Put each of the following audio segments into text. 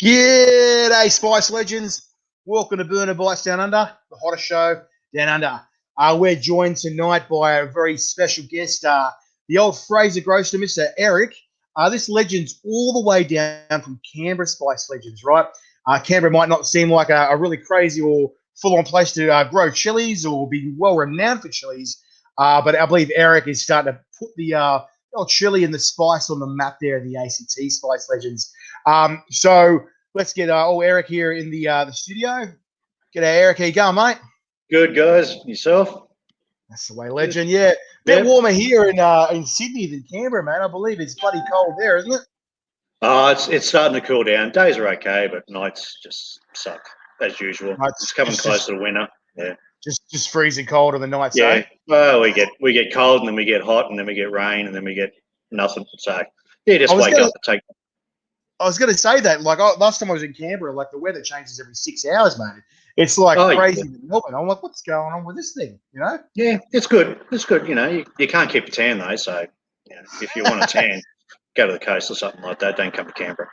G'day, Spice Legends. Welcome to Burner Bites Down Under, the hottest show down under. We're joined tonight by a very special guest, the old Fraser Grocer, Mr. Eric. This legend's all the way down from Canberra, Spice Legends, right? Canberra might not seem like a really crazy or full-on place to grow chilies or be well-renowned for chilies, but I believe Eric is starting to put the old chili and the spice on the map there in the ACT Spice Legends. So let's get old Eric here in the studio. G'day, Eric. How you going, mate? Good, guys. Yourself? That's the way, legend. Yeah, bit warmer here in Sydney than Canberra, man. I believe it's bloody cold there, isn't it? Oh, it's starting to cool down. Days are okay, but nights just suck as usual. It's coming close to the winter. Yeah. Just freezing cold on the nights. Yeah. Eh? Well, we get cold, and then we get hot, and then we get rain, and then we get nothing. So yeah, just wake up and take. I was going to say that, like, last time I was in Canberra, like, the weather changes every 6 hours, mate. It's like crazy in Melbourne. I'm like, what's going on with this thing, you know? Yeah, it's good. It's good. You know, you can't keep a tan, though. So, you know, if you want a tan, go to the coast or something like that. Don't come to Canberra.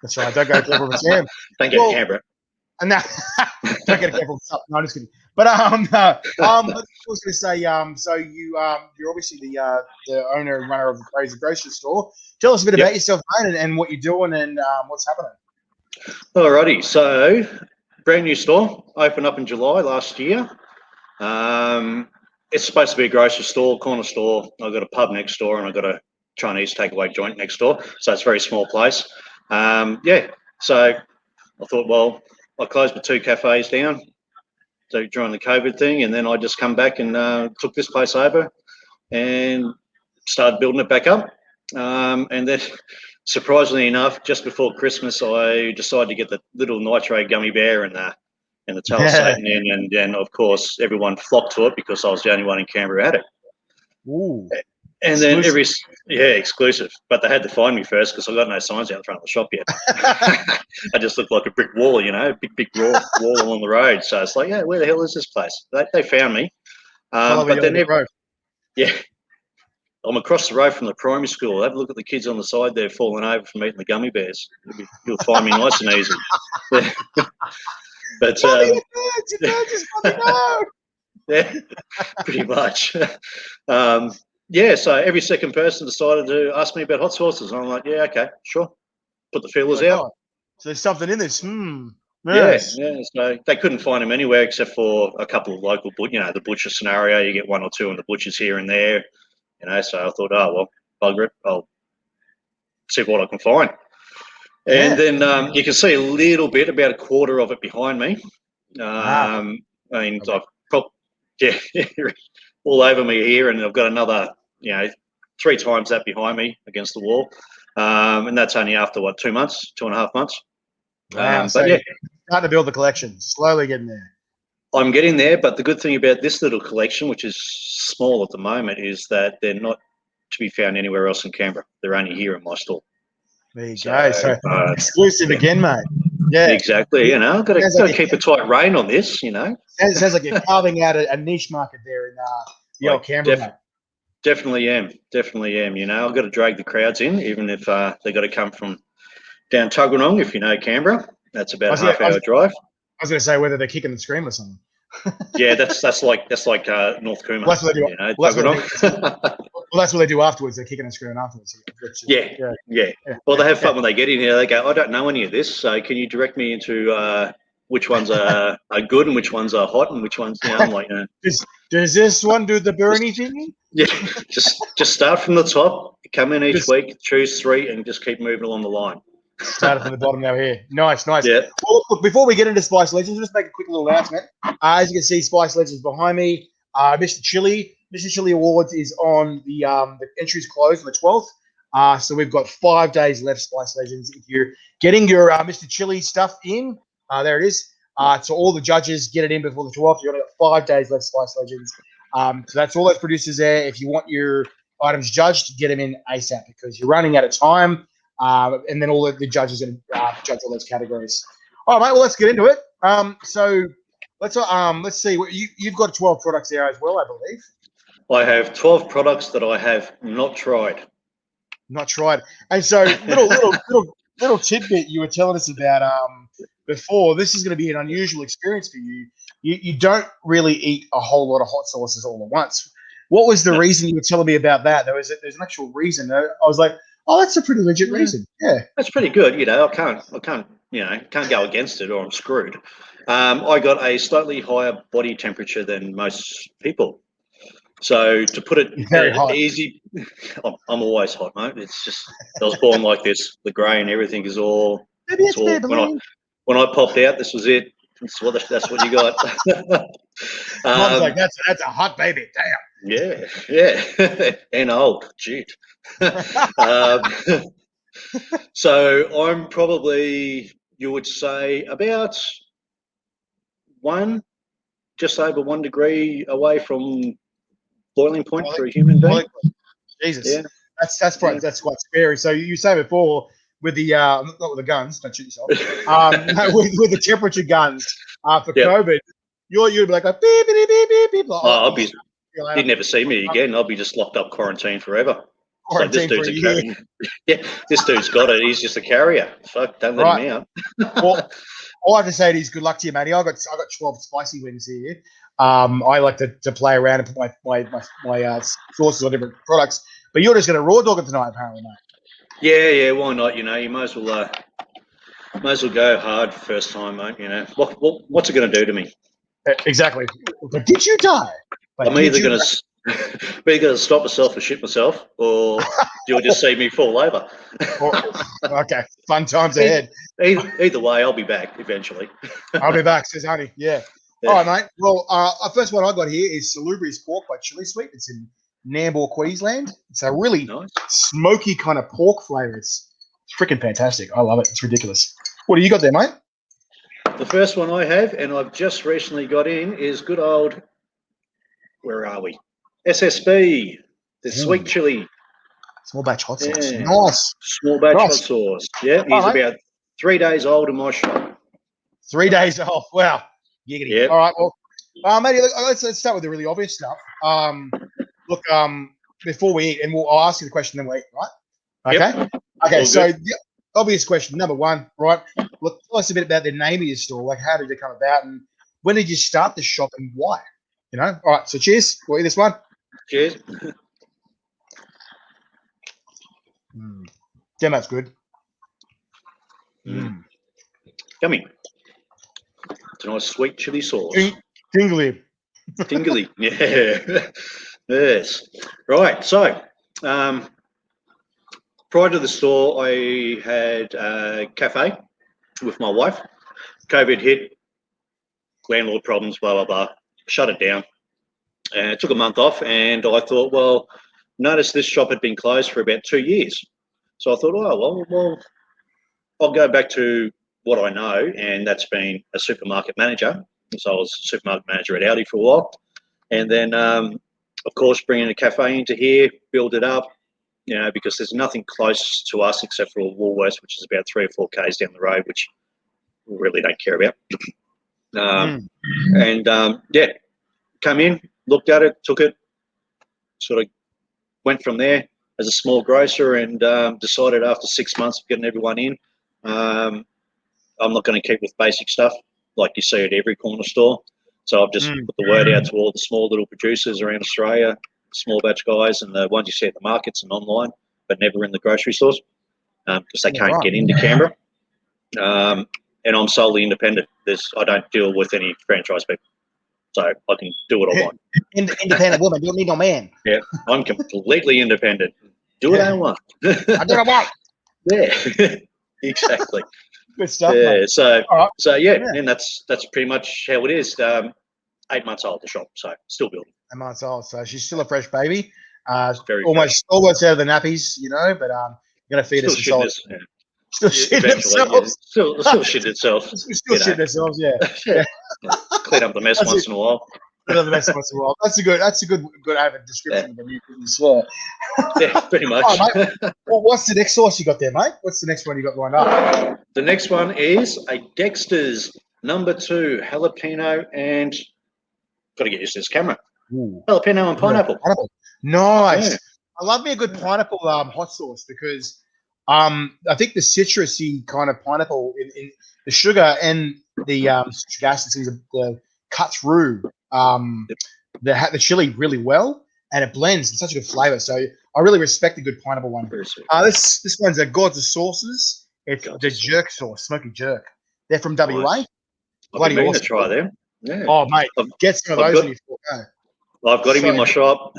That's right. Don't go to Canberra with tan. Don't go to Canberra. No, don't get a Canberra. No, I'm just kidding. But I was going to say, so you're obviously the owner and runner of the Fraser Grocer store. Tell us a bit about yourself, mate, and what you're doing and what's happening. Alrighty, so brand new store, opened up in July last year. It's supposed to be a grocery store, corner store. I've got a pub next door, and I've got a Chinese takeaway joint next door. So it's a very small place. So I thought, well, I closed my 2 cafes down during the COVID thing, and then I just come back and took this place over and started building it back up. And then, surprisingly enough, just before Christmas, I decided to get the little nitro gummy bear and the Satan in, and then of course everyone flocked to it because I was the only one in Canberra who had it. Ooh. And then exclusive. But they had to find me first because I got no signs out front of the shop yet. I just looked like a brick wall, you know, big raw wall along the road. So it's like, yeah, where the hell is this place? They found me. But then I'm across the road from the primary school. Have a look at the kids on the side there falling over from eating the gummy bears. You'll find me nice and easy. But yeah, pretty much. So every second person decided to ask me about hot sauces. And I'm like, yeah, okay, sure. Put the feelers out. So there's something in this. Yes. Yeah. So they couldn't find them anywhere except for a couple of local, the butcher scenario. You get 1 or 2 in the butchers here and there. You know, so I thought, oh, well, bugger it. I'll see what I can find. And then you can see a little bit, about a quarter of it behind me. I mean, I've all over me here, and I've got another, 3 times that behind me against the wall. And that's only after, 2 months, 2.5 months. Wow. So you're starting to build the collection, slowly getting there. I'm getting there, but the good thing about this little collection, which is small at the moment, is that they're not to be found anywhere else in Canberra. They're only here in my store. There you go. So exclusive again, mate. Yeah, exactly. You know, got to keep a tight rein on this. You know, it sounds like you're carving out a niche market there in the old Canberra. Definitely am. You know, I've got to drag the crowds in, even if they got to come from down Tuggeranong. If you know Canberra, that's about a half-hour drive. I was going to say whether they're kicking and screaming or something. Yeah, that's like North Cooma. Well, that's what they do. You know, that's what they do afterwards. They're kicking and screaming afterwards. Yeah. Well, they have fun when they get in here. They go, I don't know any of this, so can you direct me into which ones are good and which ones are hot and which ones? You know, I'm like, does this one do the burny thing? Yeah, just start from the top. Come in each week, choose 3, and just keep moving along the line. Started from the bottom now here. Nice. Yeah. Well, look, before we get into Spice Legends, just make a quick little announcement. As you can see, Spice Legends behind me. Mr. Chilli Awards is on the entries closed on the 12th. So we've got 5 days left, Spice Legends. If you're getting your Mr. Chilli stuff in, there it is. So all the judges get it in before the 12th. You've got 5 days left, Spice Legends. So that's all those producers there. If you want your items judged, get them in ASAP because you're running out of time. And then all the judges are going to judge all those categories. All right, mate. Well, let's get into it. So let's see. You've got 12 products there as well, I believe. I have 12 products that I have not tried. Not tried. And so little little tidbit you were telling us about before. This is going to be an unusual experience for you. You don't really eat a whole lot of hot sauces all at once. What was the No. reason you were telling me about that? There's an actual reason. I was like, oh, that's a pretty legit reason. Yeah. That's pretty good. You know, I can't go against it or I'm screwed. I got a slightly higher body temperature than most people. So to put it You're very hot. easy, I'm always hot, mate. It's just I was born like this. The grey and everything is all. Maybe It's it's all Maybelline. when I popped out, this was it. That's what you got. Mom's like, that's a hot baby. Damn. Yeah, and old. Shit. um, so I'm probably, you would say, about just over 1 degree away from boiling point for a human being. Jesus, Yeah, that's quite scary. So you say before with the not with the guns, don't shoot yourself. No, with the temperature guns for COVID, you'd be like a beep beep beep beep beep. Like, I'll be. You'd never see me again. I'll be just locked up, quarantined forever. It's like, this dude's a carrier. Yeah, this dude's got it. He's just a carrier. Fuck, don't let him out. Well, all I have to say is good luck to you, matey. I got 12 spicy wings here. I like to play around and put my sauces on different products. But you're just going to raw dog it tonight, apparently, mate. Yeah. Why not? You know, you might as well go hard first time, mate. You know, what's it going to do to me? Exactly. But did you die? I'm either going to stop myself and shit myself, or you'll just see me fall over. Okay, fun times ahead. Either way, I'll be back eventually. I'll be back, says Honey. Yeah. All right, mate. Well, first one I got here is Salubrious Pork by Chili Sweet. It's in Nambour, Queensland. It's a really smoky kind of pork flavour. It's freaking fantastic. I love it. It's ridiculous. What do you got there, mate? The first one I have, and I've just recently got in, is good old, where are we? SSB, the sweet chili. Small batch hot sauce. Yeah. Nice. Small batch hot sauce. Yeah, he's about 3 days old in my shop. 3 days old. Wow. Giggity. Yep. All right. Well, matey, let's start with the really obvious stuff. Look, before we eat, and I'll ask you the question, then we eat, right? Okay. Yep. Okay. So the obvious question, number one, right? Look, tell us a bit about the name of your store. Like, how did it come about, and when did you start the shop, and why? You know. All right. So, cheers. We'll eat this one. Cheers. Damn, that's good. Yummy. It's a nice sweet chili sauce. Tingly. Tingly. Yeah. Yes. Right. So, prior to the store, I had a cafe with my wife. COVID hit, landlord problems, blah, blah, blah. Shut it down. And it took a month off, and I thought, well, noticed this shop had been closed for about 2 years. So I thought, oh, well, I'll go back to what I know, and that's been a supermarket manager. So I was a supermarket manager at Aldi for a while. And then, of course, bringing a cafe into here, build it up, you know, because there's nothing close to us except for Woolworths, which is about 3 or 4 Ks down the road, which we really don't care about. Yeah, come in, looked at it, took it, sort of went from there as a small grocer, and decided after 6 months of getting everyone in, I'm not going to keep with basic stuff like you see at every corner store. So I've just put the word out to all the small little producers around Australia, small batch guys, and the ones you see at the markets and online, but never in the grocery stores because they can't get into Canberra. And I'm solely independent. I don't deal with any franchise people. So I can do what I want. Independent woman, don't need no man. Yeah, I'm completely independent. Do what I want. I do what I want. Yeah, exactly. Good stuff. Yeah, mate. So yeah, and that's pretty much how it is. 8 months old, the shop, so still building. 8 months old, so she's still a fresh baby. Very almost out of the nappies, you know, but you're gonna feed us some solid. Still shitting themselves. Yeah. Still shitting itself. Still shitting themselves, yeah. Clean up the mess once in a while. Clean up the mess once in a while. That's a good description of a new business. Yeah. Yeah, pretty much. Mate. Well, what's the next sauce you got there, mate? What's the next one you got lined up? The next one is a Dexter's number 2 jalapeno and got to get used to this camera. Ooh. Jalapeno and pineapple. Nice. Yeah. I love me a good pineapple hot sauce because I think the citrusy kind of pineapple in the sugar and the citric acid seems to cut through the chili really well, and it blends in such a good flavor. So I really respect a good pineapple one. This one's a Gods of Sauces. It's the jerk sauce, smoky jerk. They're from WA. Nice. Bloody I've been meaning awesome. to try them. Yeah. Oh mate, get some of those when you go. I've got him in my shop.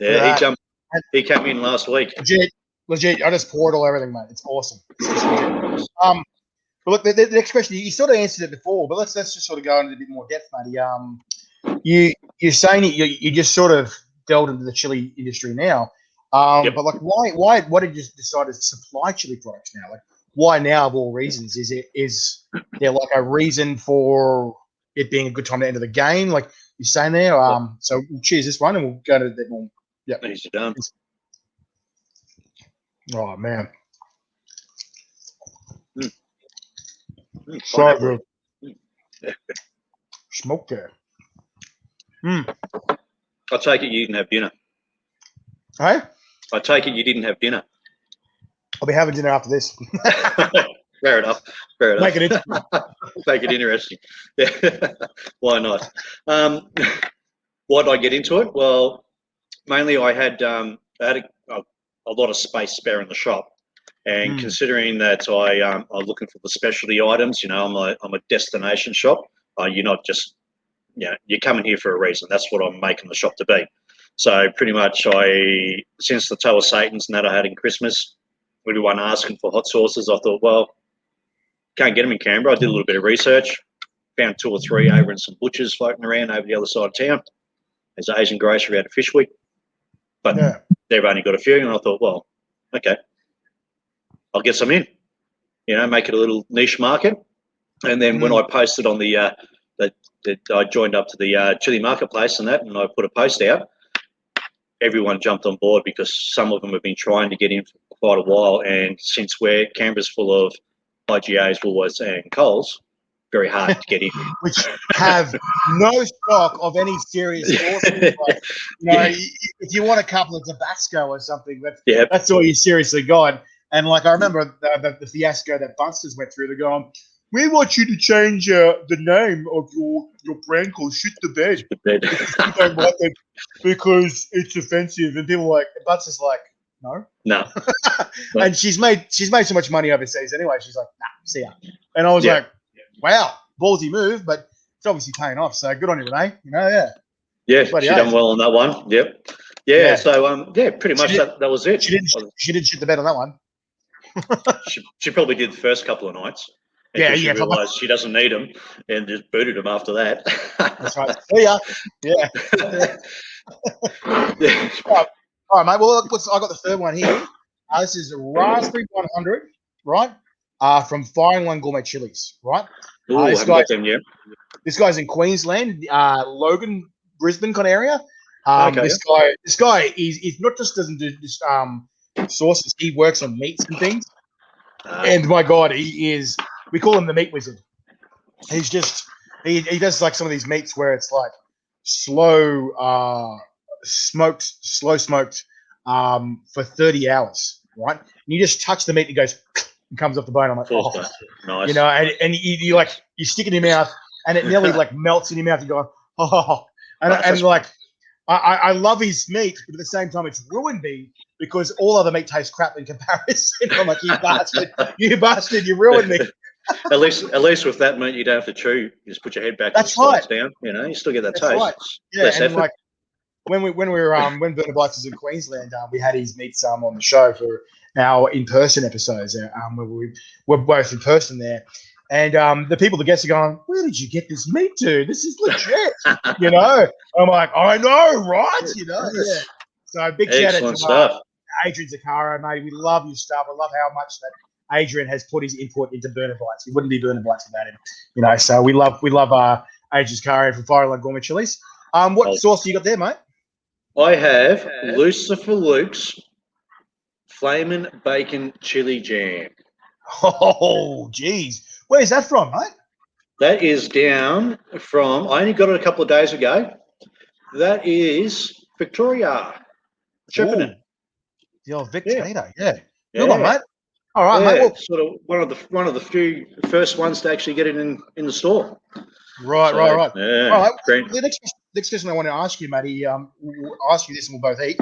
Yeah, he came in last week. Legit. I just poured all everything, mate. It's awesome. But look, the next question, you sort of answered it before, but let's just sort of go into a bit more depth, matey. You're saying you just sort of delved into the chili industry now, Yep. but like why did you decide to supply chili products now? Like why now of all reasons? Is there like a reason for it being a good time to enter the game? Like you're saying there. So we'll choose this one and we'll go to the more. Yeah. Easy done. Oh man. So good. Smoke there. I take it you didn't have dinner. Hey? I take it you didn't have dinner. I'll be having dinner after this. Fair enough. Fair enough. Make it interesting. Make it interesting. Yeah. Why not? Why did I get into it? Well, mainly I had a lot of space spare in the shop. And considering that I'm looking for the specialty items, I'm a destination shop. You're not just, you're coming here for a reason. That's what I'm making the shop to be. So pretty much since the Toe of Satan's and that I had in Christmas, everyone asking for hot sauces, I thought, well, can't get them in Canberra. I did a little bit of research, found 2 or 3 over in some butchers floating around over the other side of town. There's an Asian grocery out of Fishwick, but they've only got a few, and I thought, well, okay, I'll get some in, make it a little niche market. And then when I posted on I joined up to the chili marketplace and I put a post out, everyone jumped on board because some of them have been trying to get in for quite a while. And since Canberra's full of IGAs, Woolworths and Coles, very hard to get in. Which have no stock of any serious sauces. Like, if you want a couple of Tabasco or something, that's all you seriously got. And like I remember the fiasco that Bunsters went through. They're going, we want you to change the name of your brand called Shit the Bed. We don't want it because it's offensive. And people are like, Bunsters like, no. And she's made so much money overseas anyway. She's like, nah, see ya. And I was like, wow, ballsy move, but it's obviously paying off. So good on you, Renee. Yeah, she done well on that one. Yep. Yeah. So pretty much that was it. She didn't shit the bed on that one. she probably did the first couple of nights. Until she realised she doesn't need them and just booted them after that. That's right. See ya. Yeah. All right, mate. Well, I got the third one here. This is Raspberry 100, right? From Fire and One Gourmet Chilies, right? This guy's in Queensland, Logan, Brisbane kind of area. This guy, he's not just doesn't do just sauces. He works on meats and things. And my God, he is. We call him the meat wizard. He's just he does like some of these meats where it's like slow smoked for 30 hours, right? And you just touch the meat and it goes and comes off the bone. I'm like, oh, nice. And you stick it in your mouth and it nearly like melts in your mouth. You go, oh, and like I love his meat, but at the same time it's ruined me because all other meat tastes crap in comparison. I'm like, you bastard, you ruined me. At least with that meat, you don't have to chew. You just put your head back. That's right. Down. You still get that taste. Right. Yeah, and effort. Like when Burner Bites was in Queensland, we had his meats on the show for our in-person episodes. Where we were both in person there, and the people, the guests are going, "Where did you get this meat to? This is legit." I'm like, I know, right? Yeah. So big shout out to Adrian Zaccaro, mate. We love your stuff. I love how much that Adrian has put his input into Burner Bites. He wouldn't be Burner Bites without him. So we love Adrian Zaccaro from Fire and Gourmet Chilies. What sauce do you got there, mate? I have Lucifer Luke's Flamin' Bacon Chili Jam. Oh, geez. Where's that from, mate? That is down from, I only got it a couple of days ago. That is Victoria. Chippenham. The old Vic Tato, yeah. Good one, Yeah, mate. All right, mate. yeah. Well, Sort of one of the few first ones to actually get it in the store. right. So All yeah, right. great. The next question I want to ask you, matey. I'll ask you this, and we'll both eat.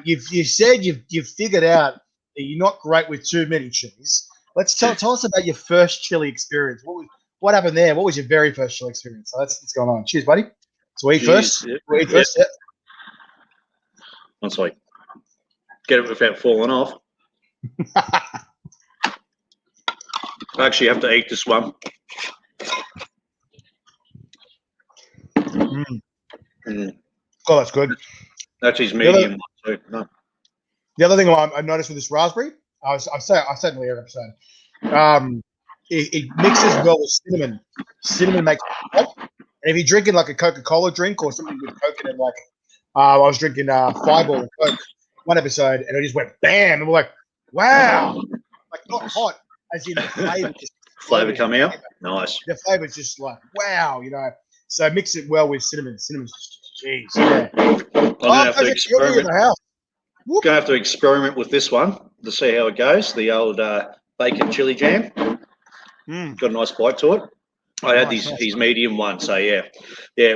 You've said you've figured out that you're not great with too many chilies. Let's tell us about your first chili experience. What happened there? What was your very first chili experience? So that's going on. Cheers, buddy. So we eat first. Jeez, We eat yeah. first. Yeah. Once I get it without falling off, I actually have to eat this one. Mm. Oh, that's good. That's his The other, medium one too. No. the other thing I noticed with this raspberry, I said in the other episode, it mixes well with cinnamon. Cinnamon makes it pop. And if you're drinking like a Coca-Cola drink or something with Coke in it, like I was drinking Fireball and Coke one episode, and it just went bam, and we're like, wow, like not hot, as in the flavor just Flavor exploded. come out. Nice. The flavor's just like wow, So mix it well with cinnamon. Cinnamon's just jeez, yeah. I'm gonna have to You're in experiment. the house. Whoop. Gonna have to experiment with this one to see how it goes. The old bacon chili jam. Got a nice bite to it. I had Nice. his medium one, so yeah.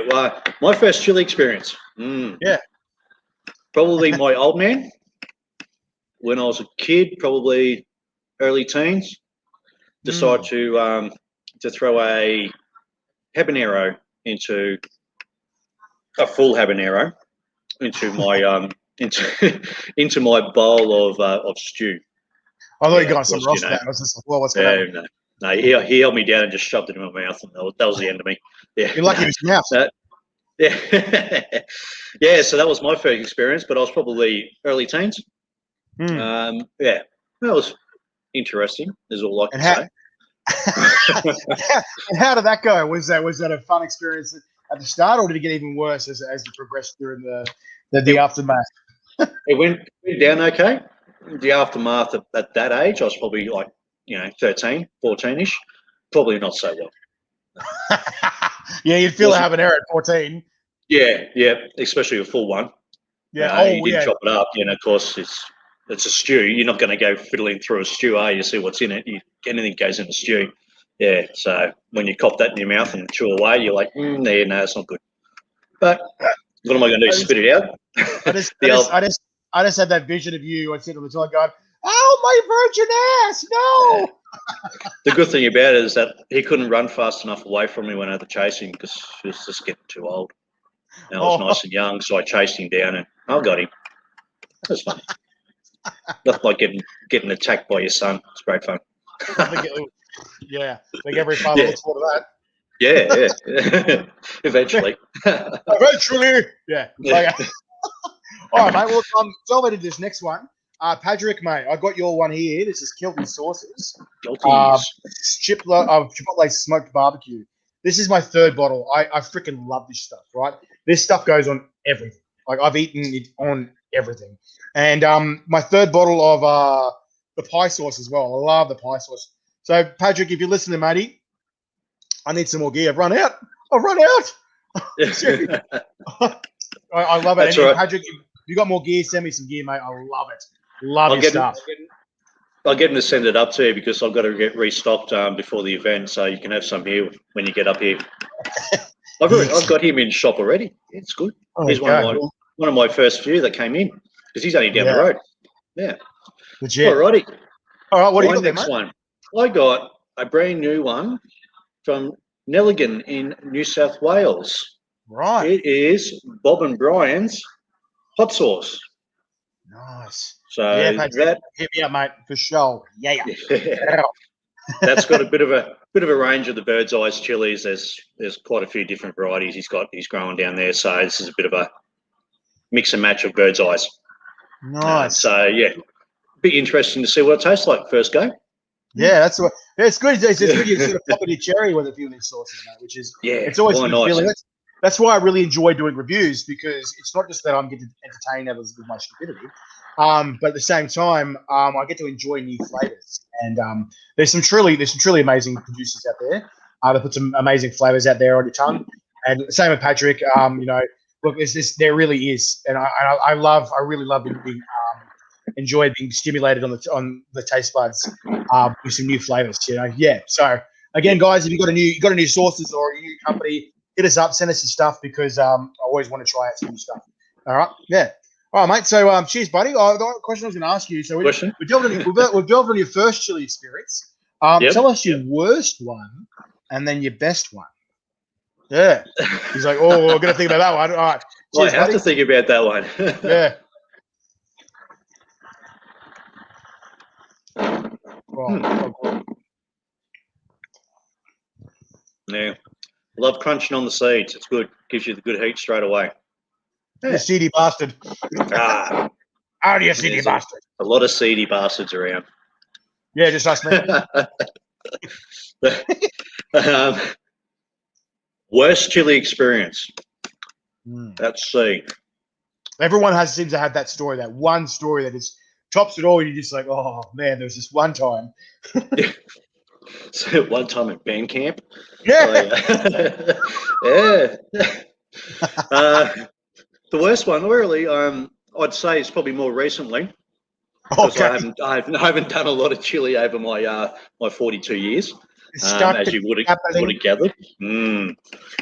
Well, my first chili experience. Yeah. Probably my old man when I was a kid, probably early teens. Decided to throw a habanero into a full habanero into my into my bowl of stew. I thought you Of got some course, Ross that. I was just like, well, what's going on? No, he held me down and just shoved it in my mouth, and that was the end of me. Yeah, You're lucky it was your mouth. yeah, yeah. So that was my first experience, but I was probably early teens. Yeah, that was interesting. Is all I can say. And how did that go? Was that a fun experience at the start, or did it get even worse as you progressed during the aftermath? It went down okay. The aftermath at that age, I was probably like 13, 14-ish. Probably not so well. Yeah, you'd feel a habanero at 14. Yeah, especially a full one. Yeah. You didn't chop it up. Of course, it's a stew. You're not going to go fiddling through a stew, are you? See what's in it. Anything goes in a stew. Yeah. So when you cop that in your mouth and chew away, you're like, no, it's not good. But what am I going to do? Spit it out? I just had that vision of you. I said on the side going, "Oh, my virgin ass! No." The good thing about it is that he couldn't run fast enough away from me when I had to chase him because he was just getting too old. And I was nice and young, so I chased him down and I got him. It was fun. Nothing like getting attacked by your son. It's great fun. Yeah, like every father looks forward to that. Yeah. Eventually. Eventually. Yeah. Okay. All right, mate. Well, delve into this next one. Patrick, mate, I got your one here. This is Chilli sauces. Chipotle smoked barbecue. This is my third bottle. I freaking love this stuff, right? This stuff goes on everything. Like I've eaten it on everything. And my third bottle of the pie sauce as well. I love the pie sauce. So, Patrick, if you're listening, matey, I need some more gear. I've run out. I love it. That's right. Patrick, if you got more gear, send me some gear, mate. I love it. Love your stuff. I'll get him to send it up to you because I've got to get restocked before the event, so you can have some here when you get up here. I've got him in shop already. It's good. He's one of my first few that came in because he's only down the road. Yeah. Legit. Alrighty. All right. What do you got next there, one? I got a brand new one from Nelligan in New South Wales. Right. It is Bob and Brian's hot sauce. Nice. So Patrick, hit me up, mate, for sure. Yeah. That's got a bit of a range of the bird's eyes chilies. There's quite a few different varieties he's growing down there. So this is a bit of a mix and match of bird's eyes. Nice. So yeah, be interesting to see what it tastes like first go. Yeah, that's what. It's good. It's good. You sort of pop in your cherry with a few of these sauces, mate. Which is it's always a good feeling. That's why I really enjoy doing reviews because it's not just that I'm getting entertained others with my stupidity, but at the same time, I get to enjoy new flavors. And there's some truly amazing producers out there that put some amazing flavors out there on your tongue. And same with Patrick. Look, there really is, and I really love being enjoy being stimulated on the taste buds with some new flavors. Yeah. So again, guys, if you got a new sources or a new company, hit us up, send us your stuff because I always want to try out some new stuff. All right, yeah. All right, mate. So cheers, buddy. The question I was going to ask you. So we delved on your first chili experience. Tell us your worst one and then your best one. Yeah. He's like, oh, we're going to think about that one. All right. Cheers, I have to think about that one. Yeah. Oh, yeah. Love crunching on the seeds. It's good. Gives you the good heat straight away. Yeah. You seedy bastard. How do you seedy bastard? A lot of seedy bastards around. Yeah, just ask me. Worst chili experience. Let's see. Everyone seems to have that story, that one story that is tops it all. You're just like, oh man, there's this one time. So one time at band camp. Yeah. Yeah. The worst one, really, I'd say is probably more recently. Because I haven't done a lot of chili over my 42 years, as you would have gathered.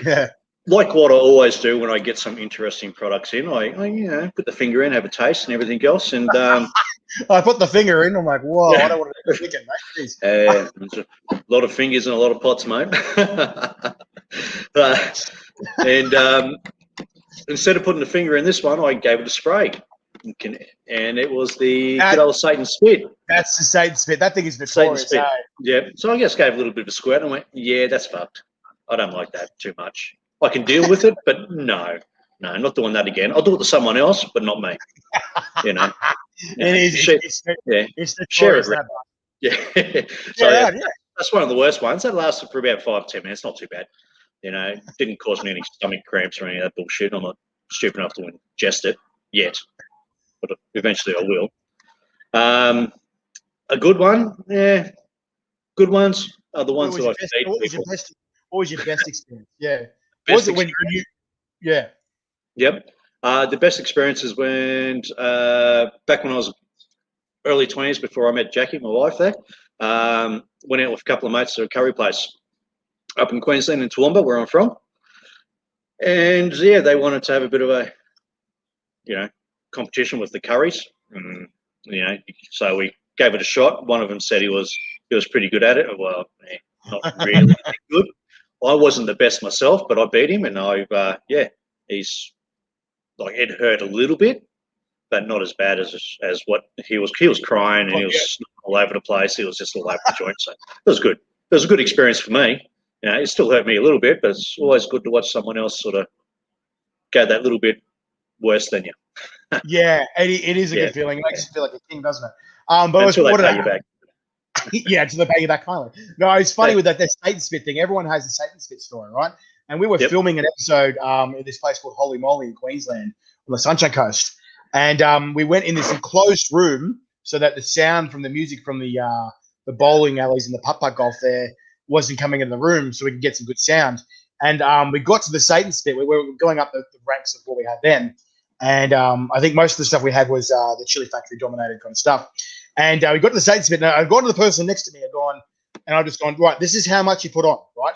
Yeah. Like what I always do when I get some interesting products in, I put the finger in, have a taste, and everything else. And I put the finger in. I'm like, whoa, I don't want to be thinking, mate. There's a lot of fingers and a lot of pots, mate. And instead of putting the finger in this one, I gave it a spray. And it was the good old Satan spit. That's the Satan spit. That thing is notorious. Yeah. So I just gave a little bit of a squirt and went, yeah, that's fucked. I don't like that too much. I can deal with it, but no, not doing that again. I'll do it to someone else, but not me. It is. It's share it. Yeah. So that's one of the worst ones. That lasted for about 5-10 minutes. Not too bad. It didn't cause me any stomach cramps or any of that bullshit. I'm not stupid enough to ingest it yet. But eventually I will. A good one, yeah. Good ones are the ones that I feed people. What was your best experience? Yeah. Best was it when you? Yeah. Yep. The best experience is when back when I was early 20s, before I met Jackie, my wife. There, went out with a couple of mates to a curry place up in Queensland in Toowoomba, where I'm from. And yeah, they wanted to have a bit of a, competition with the curries. So we gave it a shot. One of them said he was pretty good at it. Well, not really good. I wasn't the best myself, but I beat him, and he's like, it hurt a little bit, but not as bad as what he was. He was crying and he was all over the place. He was just all over the joint. So it was good. It was a good experience for me. It still hurt me a little bit, but it's always good to watch someone else sort of go that little bit worse than you. Yeah, it is a good feeling. It makes you feel like a king, doesn't it? But until they pay you back. Yeah, until they pay you back kindly. No, it's funny with that Satan spit thing. Everyone has a Satan spit story, right? And we were filming an episode in this place called Holy Moly in Queensland on the Sunshine Coast. And we went in this enclosed room so that the sound from the music from the bowling alleys and the putt-putt golf there wasn't coming in the room, so we could get some good sound. And we got to the Satan spit. We were going up the ranks of what we had then. And I think most of the stuff we had was the Chili Factory dominated kind of stuff. And we got to the Satan spit. And I've gone to the person next to me and I've just gone, right, this is how much you put on, right?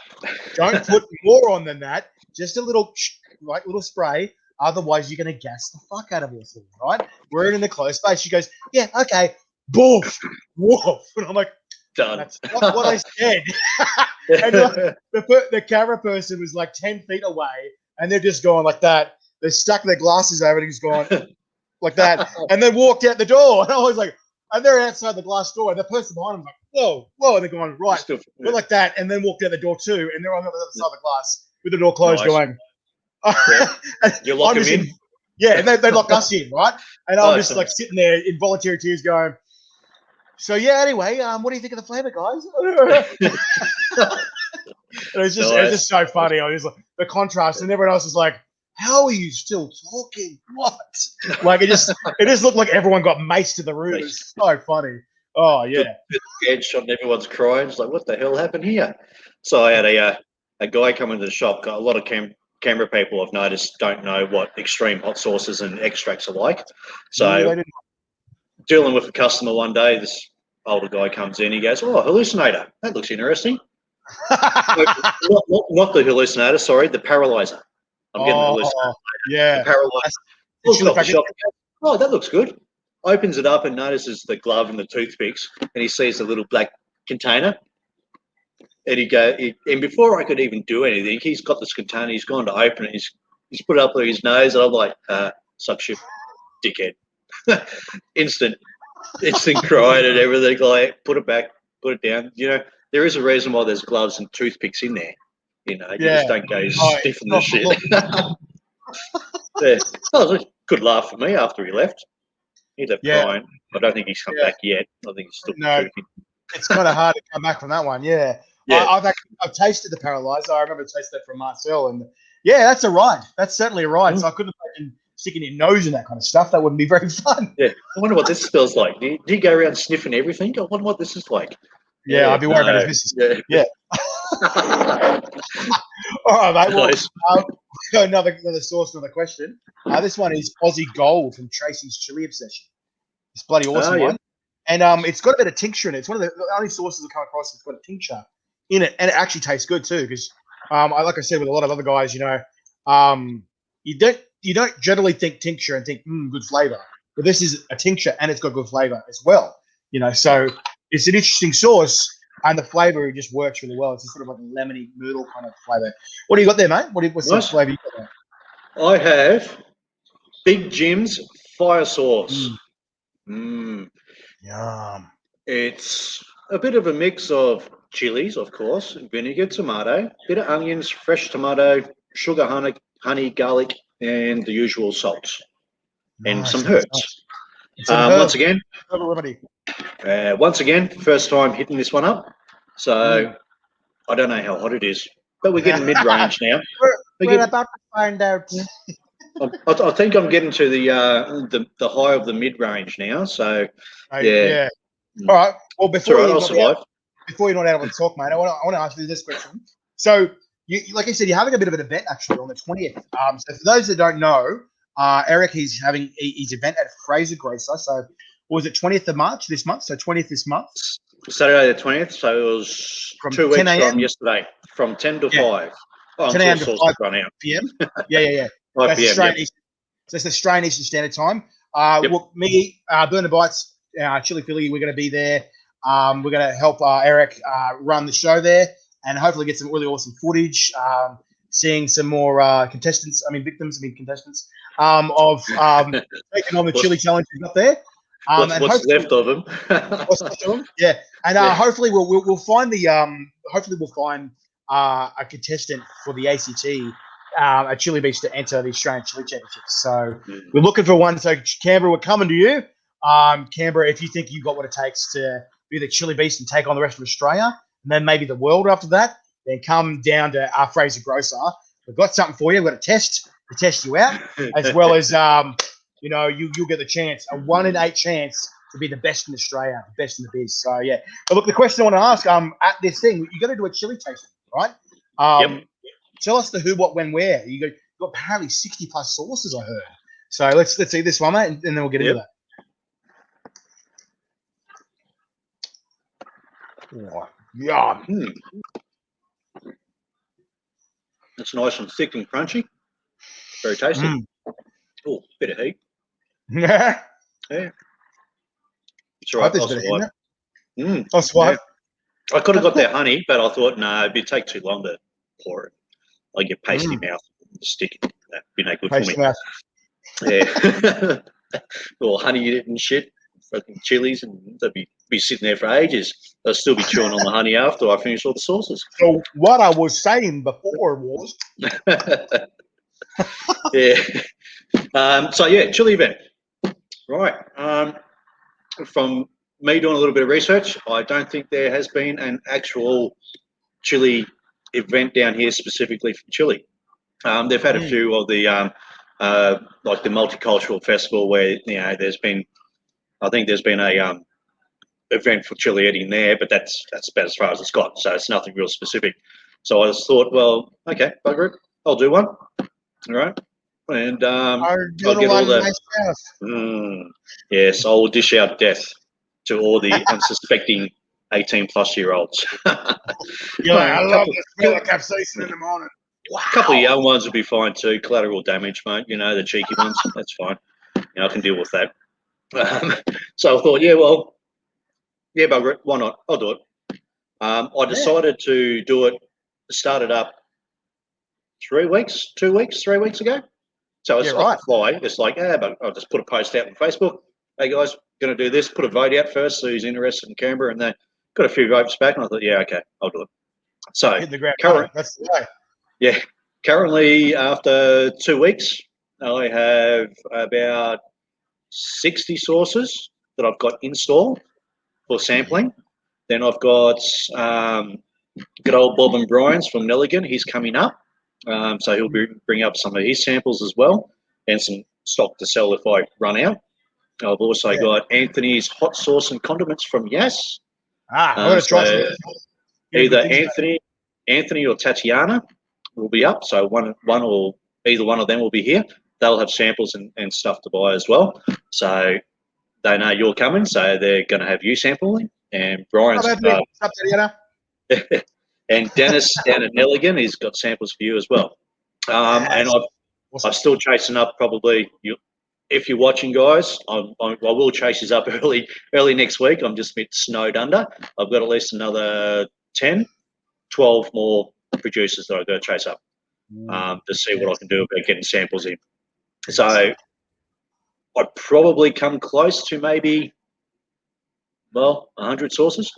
Don't put more on than that. Just a little spray. Otherwise, you're going to gas the fuck out of your food, right? We're in the closed space. She goes, yeah, okay. Boof. Woof. And I'm like, done. That's not what I said. And the camera person was like 10 feet away, and they're just going like that. They stuck their glasses over it and just going like that, and then walked out the door. And I was like, and they're outside the glass door, and the person behind them was like, whoa, and they're going right, we're like that, and then walked out the door too, and they're on the other side of the glass with the door closed, going. You lock them in. Yeah, and they lock us in, right? And I'm just like sitting there in voluntary tears, going. So yeah, anyway, what do you think of the flavor, guys? It was just so funny. I was like, the contrast, and everyone else was like, "How are you still talking? What?" Like it just looked like everyone got maced in the room. It was so funny. Oh yeah. Headshot and everyone's crying. It's like, what the hell happened here? So I had a guy come into the shop. Got a lot of Canberra people I've noticed don't know what extreme hot sauces and extracts are like. So dealing with a customer one day. This older guy comes in. He goes, "Oh, hallucinator. That looks interesting." Not the hallucinator. Sorry, the paralyzer. I'm getting the hallucinator. Yeah. The paralyzer. That's Pulls it chili off the packet. shop. Oh, that looks good. Opens it up and notices the glove and the toothpicks, and he sees the little black container. And and before I could even do anything, he's got this container. He's gone to open it. He's put it up to his nose, and I'm like, "Suck shit, dickhead!" Instant cried and everything. Like, put it back, put it down. There is a reason why there's gloves and toothpicks in there. You just don't go sniffing the shit. Yeah. That was a good laugh for me after he left. He left crying. I don't think he's come back yet. I think he's still pooping. It's kind of hard to come back from that one. Yeah. I've tasted the paralyzer. I remember tasting that from Marcel, and that's a ride. That's certainly a ride. So I couldn't imagine sticking your nose in that kind of stuff. That wouldn't be very fun. Yeah. I wonder what this smells like. Do you go around sniffing everything? I wonder what this is like. Yeah, I'd be worried about his business. Yeah. All right, mate. Well, Nice. another source, another question. This one is Aussie Gold from Tracy's Chili Obsession. It's bloody awesome one. And it's got a bit of tincture in it. It's one of the only sources I've come across that's got a tincture in it. And it actually tastes good too, because like I said with a lot of other guys, you don't generally think tincture and think good flavor. But this is a tincture and it's got good flavor as well. So it's an interesting sauce, and the flavor just works really well. It's sort of like a lemony noodle kind of flavor. What do you got there, mate? What's the flavor you got there? I have Big Jim's fire sauce. Yum. It's a bit of a mix of chilies, of course, vinegar, tomato, bit of onions, fresh tomato, sugar, honey, garlic, and the usual salts, and some herbs. Once again, first time hitting this one up, so I don't know how hot it is, but we're getting mid-range now. We're about to find out. I think I'm getting to the high of the mid-range now, so yeah. All right. Well, before I'll survive. Before you're not able to talk, mate, I want to ask you this question. So, like I said, you're having a bit of an event actually on the 20th. So for those that don't know, Eric, he's having his event at Fraser Grocer. So, was it 20th of March this month? So 20th this month. Saturday the 20th. So it was from 2 weeks from yesterday, from 10 to 5. Oh, 10 a.m. to 5 p.m. Yeah. 5 p.m. So it's Australian Eastern Standard Time. Well, me, Burner Bites, Chili Philly, we're going to be there. We're going to help Eric run the show there, and hopefully get some really awesome footage, seeing some more contestants of taking on the chili challenges up there. What's left of them? Yeah, and hopefully we'll find a contestant for the ACT. A Chili Beast to enter the Australian Chili Championships. So we're looking for one. So Canberra, we're coming to you. Canberra, if you think you've got what it takes to be the Chili Beast and take on the rest of Australia, and then maybe the world after that, then come down to our Fraser Grocer. We've got something for you. We've got a test to test you out, as well as you'll get the chance, a 1 in 8 chance to be the best in Australia, the best in the biz. So yeah. But look, the question I want to ask, at this thing, you got to do a chili tasting, right? Tell us the who, what, when, where. You got apparently 60 plus sauces, I heard. So let's see this one, mate, and then we'll get into that. Oh, yeah. It's nice and thick and crunchy. Very tasty. Oh, bit of heat. Yeah. It's all right. I'll survive. I'll survive. I could have got that honey, but I thought, no, it'd take too long to pour it. I get pasty mouth, sticky. That'd be no good pasty for me. Mouth. Yeah. Or honey and shit, fucking chilies, and they'd be sitting there for ages. They'll still be chewing on the honey after I finish all the sauces. So what I was saying before was, chili event. Right. From me doing a little bit of research, I don't think there has been an actual chili event down here specifically for Chile. They've had a few of the like the multicultural festival where there's been a event for Chile eating there, but that's about as far as it's got. So it's nothing real specific. So I just thought, well, okay, bugger it, I'll do one. All right. and I'm I'll gonna get all one the. myself. Yes, I will dish out death to all the unsuspecting 18-plus-year-olds. You're like, I love couple, the smell of capsaicin in the morning. Wow. couple of young ones would be fine too. Collateral damage, mate. You know, the cheeky ones. That's fine. You know, I can deal with that. So I thought, yeah, bugger it. Why not? I'll do it. I decided to do it. Start it up 3 weeks, 2 weeks, 3 weeks ago. So it's off the fly. It's like, but I'll just put a post out on Facebook. Hey guys, going to do this. Put a vote out first. So who's interested in Canberra? And they got a few votes back. And I thought, yeah, okay, I'll do it. So hit the ground running. That's the way. Yeah, currently after 2 weeks, I have about 60 sources that I've got installed for sampling. Then I've got good old Bob and Brian's from Nelligan. He's coming up. So he'll bring up some of his samples as well and some stock to sell if I run out. I've also got Anthony's hot sauce and condiments from Yas. I'm going to try some. Either Anthony or Tatiana will be up. So either one of them will be here. They'll have samples and stuff to buy as well. So they know you're coming. So they're going to have you sampling. And Brian's Tatiana. and Dennis down at Nelligan, he's got samples for you as well. And I'm still chasing up probably if you're watching, guys, I will chase this up early next week. I'm just a bit snowed under. I've got at least another 10, 12 more producers that I've got to chase up to see what I can do about getting samples in. So I'd probably come close to maybe, 100 sources.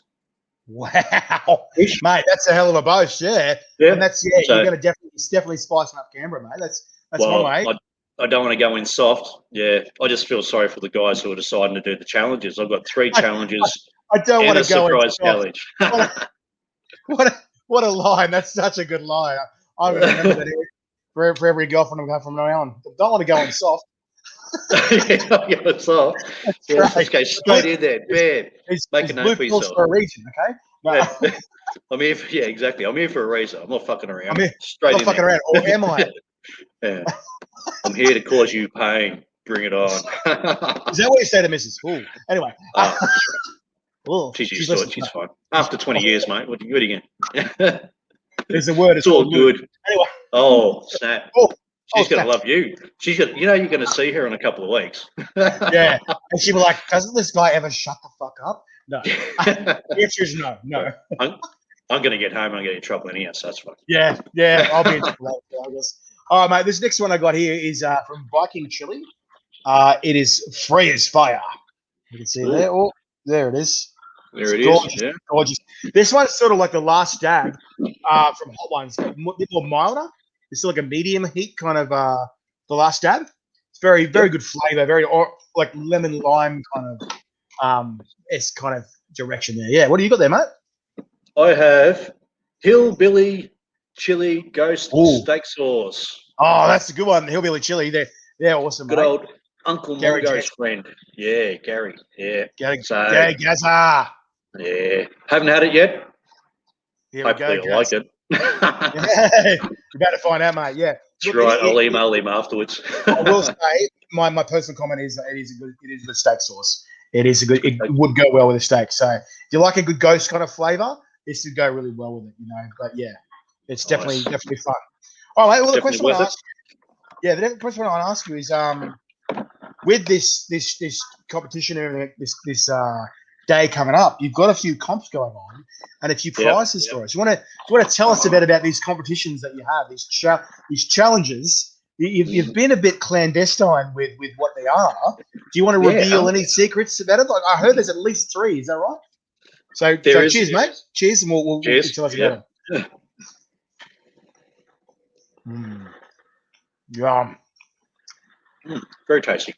Wow, mate, that's a hell of a boast, yeah. And that's so, you're going to definitely spice up Canberra, mate. That's one way. I don't want to go in soft. Yeah, I just feel sorry for the guys who are deciding to do the challenges. I've got 3 challenges. I don't want to go in surprise challenge. What a line! That's such a good line. I'm going to remember that for every girlfriend I'm going from now on. Don't want to go in soft. Yeah, soft. Let's go straight in there, bam. Make a name for yourself. For a reason, okay? No. I'm here for exactly. I'm here for a reason. I'm not fucking around. I'm not fucking around, or am I? Yeah. I'm here to cause you pain. Bring it on. Is that what you say to Mrs. Ooh. Anyway. She's used to it. She's fine. After 20 years, mate. What are you going? There's a word. It's all good. Anyway. Oh, snap. She's going to love you. She's going. You're going to see her in a couple of weeks. Yeah. And she'll be like, doesn't this guy ever shut the fuck up? No. The answer is no. I'm going to get home. I'm going to get in trouble anyhow, so that's fine. Yeah. I'll be in trouble later, I guess. All right, mate. This next one I got here is from Viking Chili. It is free as fire. You can see there. Oh, there it is. There it is. Yeah. Gorgeous. This one's sort of like the last dab from Hot Ones. It's a bit more milder. It's like a medium heat kind of the last dab. It's very good flavor. Very like lemon lime kind of direction there. Yeah. What do you got there, mate? I have Hillbilly Chili Ghost Steak Sauce. Oh, that's a good one. Hillbilly Chili. They're awesome. Good old Uncle Mongo's friend. Yeah, Gary. Yeah. Gary Gazza. Yeah. Haven't had it yet. Here Hopefully you'll like it. You're about to find out, mate. Yeah. That's right. I'll email him afterwards. I will say my personal comment is it is a good steak sauce. It would go well with a steak. So if you like a good ghost kind of flavor, this would go really well with it, you know. But yeah, it's definitely fun. All right, well, the question I want to ask you is with this competition and this day coming up, you've got a few comps going on and a few prizes for us. You want to tell us a bit about these competitions that you have, these challenges. You've been a bit clandestine with what they are. Do you want to reveal any secrets about it? Like I heard there's at least 3. Is that right? So cheers, mate. Cheers, and we'll tell us about it. Yum. Very tasty.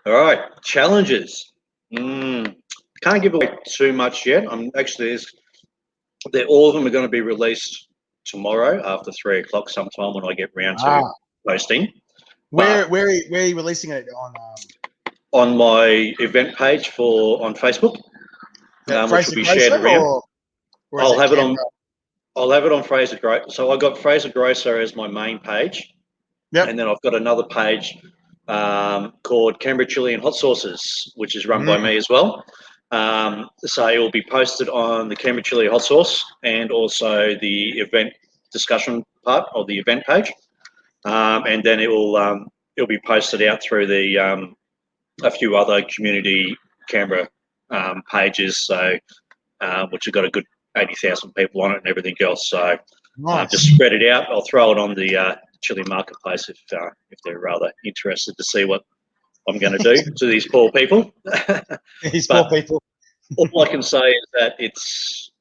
All right, challenges. Can't give away too much yet. All of them are going to be released tomorrow after 3 o'clock sometime when I get round to posting. Where are you releasing it on? On my event page on Facebook, which will be shared around. I'll have it on Fraser Grocer. So I got Fraser Grocer as my main page, Yep. and then I've got another page called Canberra Chili and Hot Sauces, which is run by me as well. So it will be posted on the Canberra Chili Hot Sauce and also the event discussion part of the event page, and then it'll be posted out through the a few other community Canberra pages. So which have got a good 80,000 people on it and everything else. So Nice. just spread it out. I'll throw it on the Chili marketplace if they're rather interested to see what I'm going to do to these poor people. These But poor people. all I can say is that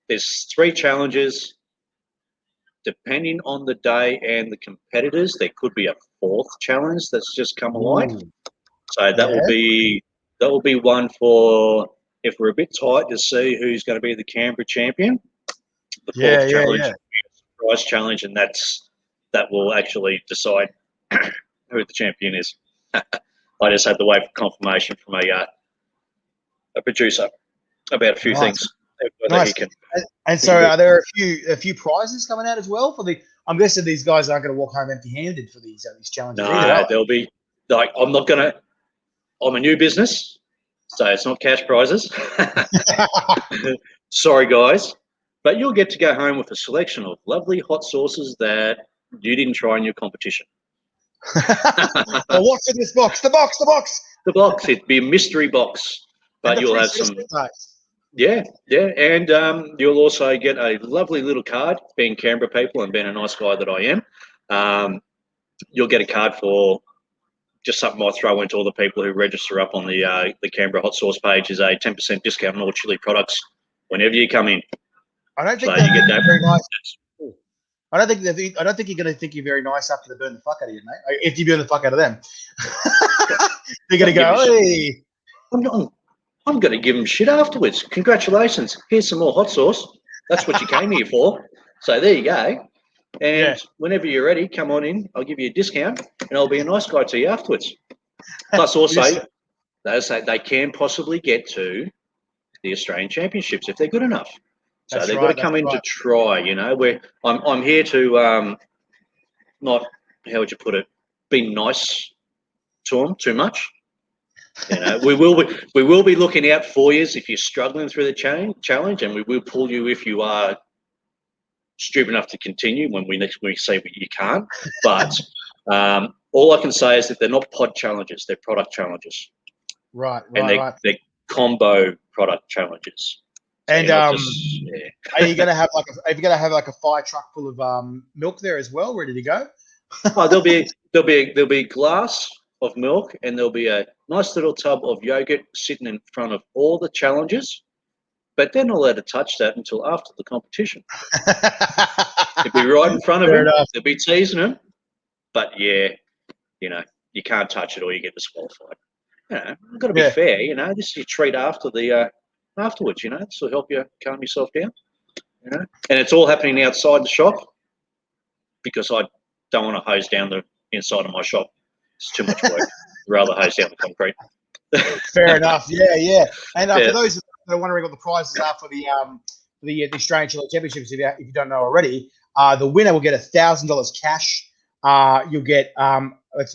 there's 3 challenges. Depending on the day and the competitors, there could be a 4th challenge that's just come alive. Ooh. So that will be one for if we're a bit tight to see who's going to be the Canberra champion. The 4th challenge will be a surprise challenge, and that will actually decide who the champion is. I just had to wait for confirmation from a producer about a few things. Nice. And so, are there a few prizes coming out as well for the? I'm guessing these guys aren't going to walk home empty-handed for these challenges either. No, there'll be like I'm not going to. I'm a new business, so it's not cash prizes. Sorry, guys, but you'll get to go home with a selection of lovely hot sauces that you didn't try in your competition. Well, what's in this box? The box. The box. It'd be a mystery box, but you'll have some. Yeah, and you'll also get a lovely little card. Being Canberra people and being a nice guy that I am, you'll get a card for just something I throw into all the people who register up on the Canberra Hot Sauce page is a 10% discount on all chili products whenever you come in. I don't think so you get that. Very nice. I don't think you're going to think you're very nice after they burn the fuck out of you, mate. If you burn the fuck out of them, they're going to go, "Hey, I'm going to give them shit afterwards. Congratulations. Here's some more hot sauce. That's what you came here for. So there you go. And whenever you're ready, come on in. I'll give you a discount, and I'll be a nice guy to you afterwards. Plus, also, they can possibly get to the Australian Championships if they're good enough. So they've got to come in to try. You know, I'm here to not, how would you put it, be nice to them too much. You know, we will be looking out for you if you're struggling through the challenge, and we will pull you if you are stupid enough to continue when we say you can't. But all I can say is that they're not pod challenges; they're product challenges. Right. They're combo product challenges. So and are you going to have like a fire truck full of milk there as well, ready to go? Oh, there'll be a glass of milk, and there'll be a nice little tub of yogurt sitting in front of all the challenges, but they're not allowed to touch that until after the competition. It'll be right in front of them. They'll be teasing them, but yeah, you know, you can't touch it or you get disqualified. You know, you've got to be fair. You know, this is your treat after the afterwards. You know, this will help you calm yourself down. You know, and it's all happening outside the shop because I don't want to hose down the inside of my shop. It's too much work. Rather hose down the concrete. Fair enough. Yeah. And for those that are wondering what the prizes are for the Australian Chili Championships, if you don't know already, the winner will get $1,000 cash. You'll get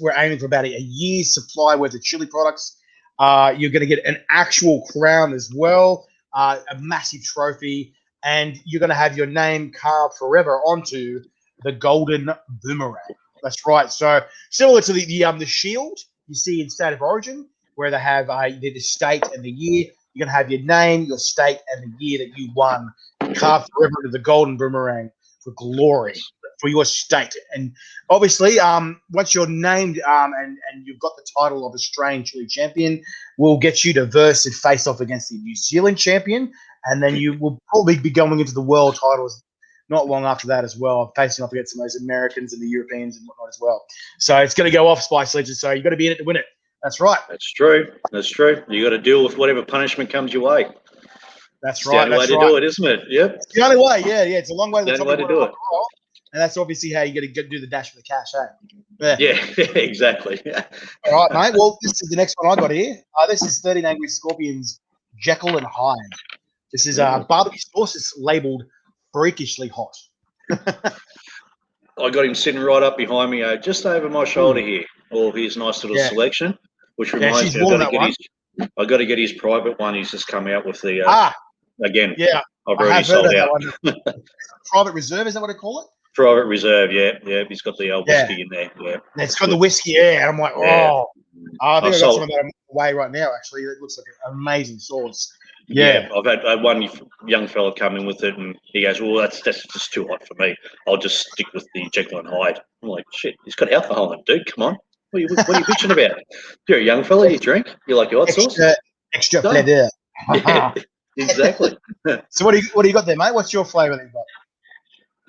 we're aiming for about a year's supply worth of chili products. You're going to get an actual crown as well, a massive trophy, and you're going to have your name carved forever onto the golden boomerang. That's right. So similar to the shield you see in State of Origin, where they have the state and the year. You're going to have your name, your state, and the year that you won carved forever into the golden boomerang for glory for your state. And obviously, once you're named and you've got the title of Australian Chili Champion, we'll get you to verse and face off against the New Zealand champion, and then you will probably be going into the world titles not long after that as well, facing off against some of those Americans and the Europeans and whatnot as well. So it's going to go off, Spice Legends. So you've got to be in it to win it. That's right. That's true. You got to deal with whatever punishment comes your way. That's right. It's the only way to do it, isn't it? Yep. It's the only way. Yeah. It's a long way to the top of the do it. And that's obviously how you got to do the dash for the cash, Yeah, exactly. All right, mate. Well, this is the next one I got here. This is 13 Angry Scorpions, Jekyll and Hyde. This is barbecue sauce. It's labeled freakishly hot. I got him sitting right up behind me, just over my shoulder Ooh. here. All of his nice little Yeah. selection, which Yeah, reminds she's me, I've worn got to that get one. his private one. He's just come out with the Ah, again. yeah. I've I already have heard sold about that out. one. Private reserve, is that what I call it? Private reserve, yeah. He's got the Yeah. whiskey in there. Yeah, It's it's got the good. whiskey, yeah. And I'm like, Yeah, oh. I think I've I got some sold. of that away right now, actually. It looks like an amazing sauce. Yeah, Yeah. I've had one young fella come in with it, and he goes, "Well, that's just too hot for me. I'll just stick with the Jekyll and Hyde." I'm like, "Shit, he's got alcohol in it, dude. Come on, what are you bitching about? You're a young fella. You drink. You like your hot sauce. Extra Done. flavor. Yeah, exactly. So what do you got there, mate? What's your flavour that you got?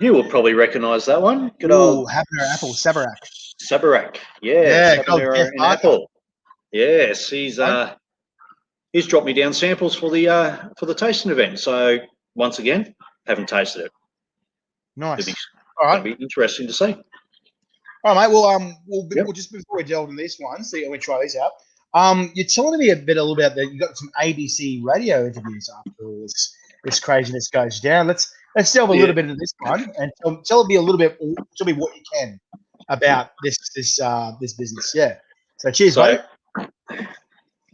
You will probably recognise that one. Good Ooh, old habanero apple, Sabarak. Sabarak. Yes, Yeah, good old Jeff habanero and Barker. apple. Yes, he's dropped me down samples for the tasting event. So once again, haven't tasted it. It'll be Nice. All going right. to be interesting to see. All right, mate. Well, Yep. we'll just before we delve into this one, see, let me try these out. You're telling me a little about that. You got some ABC radio interviews after all this craziness goes down. Let's delve a Yeah. little bit into this one and tell me a little bit. Tell me what you can about this business. Yeah. So cheers, So buddy.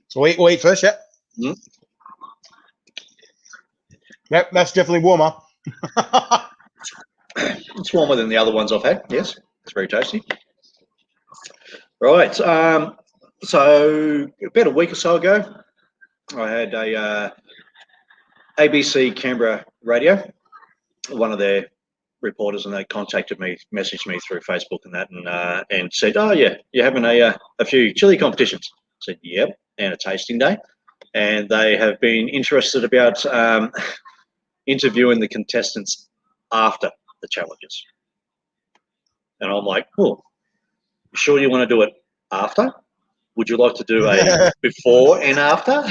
So we'll eat first, yeah. mm, Yep, that's definitely warmer. it's warmer than the other ones I've had. Yes, it's very tasty. Right. So about a week or so ago, I had a ABC Canberra radio. One of their reporters, and they contacted me, messaged me through Facebook and that, and said, "Oh yeah, you're having a few chili competitions." I said, "Yep," and a tasting day, and they have been interested about interviewing the contestants after the challenges. And I'm like, "Oh, you sure you want to do it after? Would you like to do a before and after?"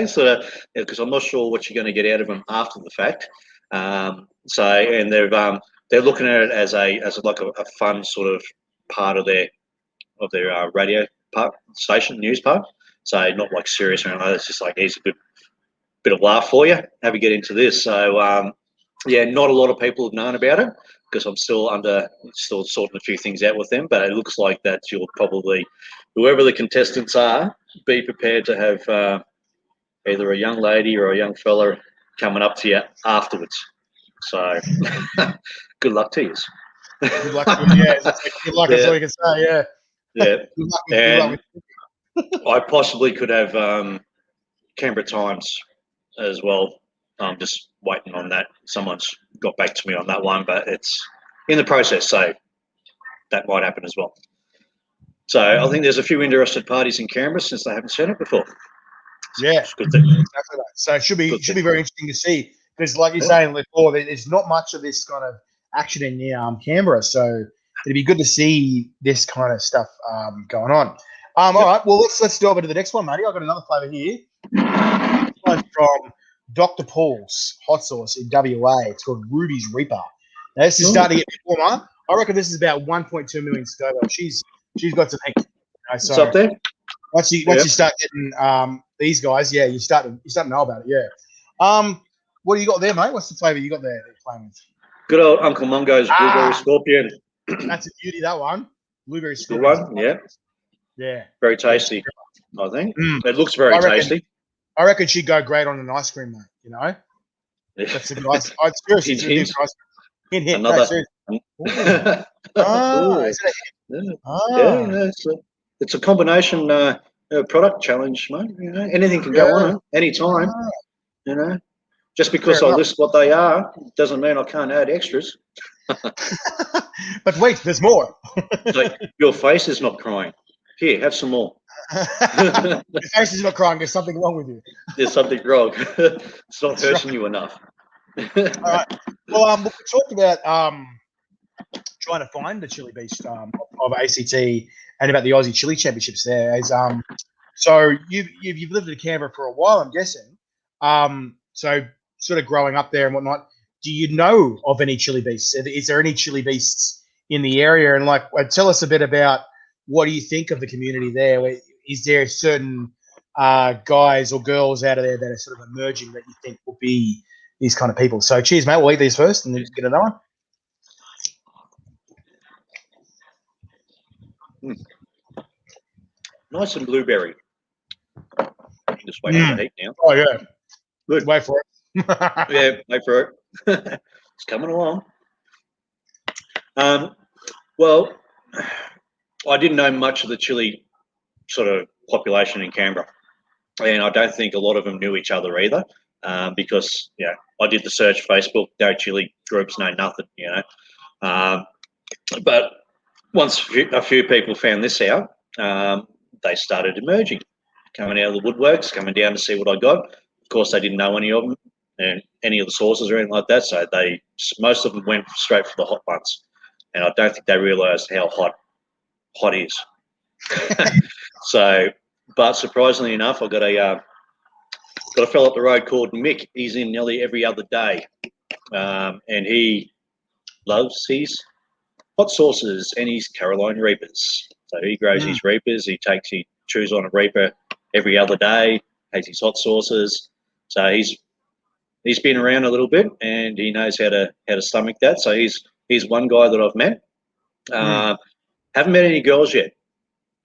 So because I'm not sure what you're going to get out of them after the fact. And they're looking at it as like a fun sort of part of their radio part station news part. So not like serious or anything. It's just like, here's a good bit of laugh for you. Have you get into this? So yeah, not a lot of people have known about it because I'm still sorting a few things out with them. But it looks like that you'll probably, whoever the contestants are, be prepared to have either a young lady or a young fella coming up to you afterwards. So good luck to you. Good luck. Yeah, good luck. That's all Yeah, you can say. Yeah. yeah. Good luck And with. I possibly could have Canberra Times as well. I'm just waiting on that. Someone's got back to me on that one, but it's in the process, so that might happen as well. So I think there's a few interested parties in Canberra since they haven't seen it before. Yeah, It's a good thing. exactly that. So it should Good be thing. very interesting to see because, like you're Yeah. saying before, there's not much of this kind of action in Canberra. So it'd be good to see this kind of stuff going on. All right, well let's delve into the next one, matey. I've got another flavour here. This one's from Dr. Paul's hot sauce in WA. It's called Ruby's Reaper. Now this is starting to get warmer. I reckon this is about 1.2 million Scoville. She's got some heat. It's So up there. once you start getting these guys, yeah, you start to know about it. Yeah. What do you got there, mate? What's the flavour you got there that you're playing with? Good old Uncle Mungo's Blueberry Scorpion. That's a beauty, that one. Blueberry Good Scorpion. one, yeah. Yeah. Very tasty, I think. Mm. It looks very tasty. I reckon she'd go great on an ice cream, mate. You know? That's a good ice. Seriously, Hint, hint. ice cream. Hint. Another. No, Ooh. is it a hint? Yeah, it's a combination product challenge, mate. You know, anything can go on it anytime. Ah. You know, just because I list what they are doesn't mean I can't add extras. But wait, there's more. Like, your face is not crying. Here, have some more. Your face is not crying. There's something wrong with you. There's something wrong. It's not hurting you enough. All right. Well, we talked about trying to find the chili beast of ACT and about the Aussie Chili Championships. There is so you've lived in Canberra for a while, I'm guessing. So sort of growing up there and whatnot. Do you know of any chili beasts? Is there any chili beasts in the area? And tell us a bit about what do you think of the community there? Is there certain guys or girls out of there that are sort of emerging that you think will be these kind of people? So cheers, mate. We'll eat these first and then get another one. Nice and blueberry. Just waiting for the heat now. Oh yeah, Good. wait for it. Yeah, wait for it. It's coming along. Well, I didn't know much of the chili sort of population in Canberra, and I don't think a lot of them knew each other either, because I did the search Facebook, no chili groups, no nothing, but once a few people found this out, they started emerging, coming out of the woodworks, coming down to see what I got. Of course, they didn't know any of them and any of the sources or anything like that, so most of them went straight for the hot ones, and I don't think they realised how hot is. So, but surprisingly enough, I got a fellow up the road called Mick. He's in nearly every other day, and he loves his hot sauces and his Carolina Reapers. So he grows his Reapers. He chews on a Reaper every other day. Has his hot sauces. So he's been around a little bit and he knows how to stomach that. So he's one guy that I've met. Haven't met any girls yet.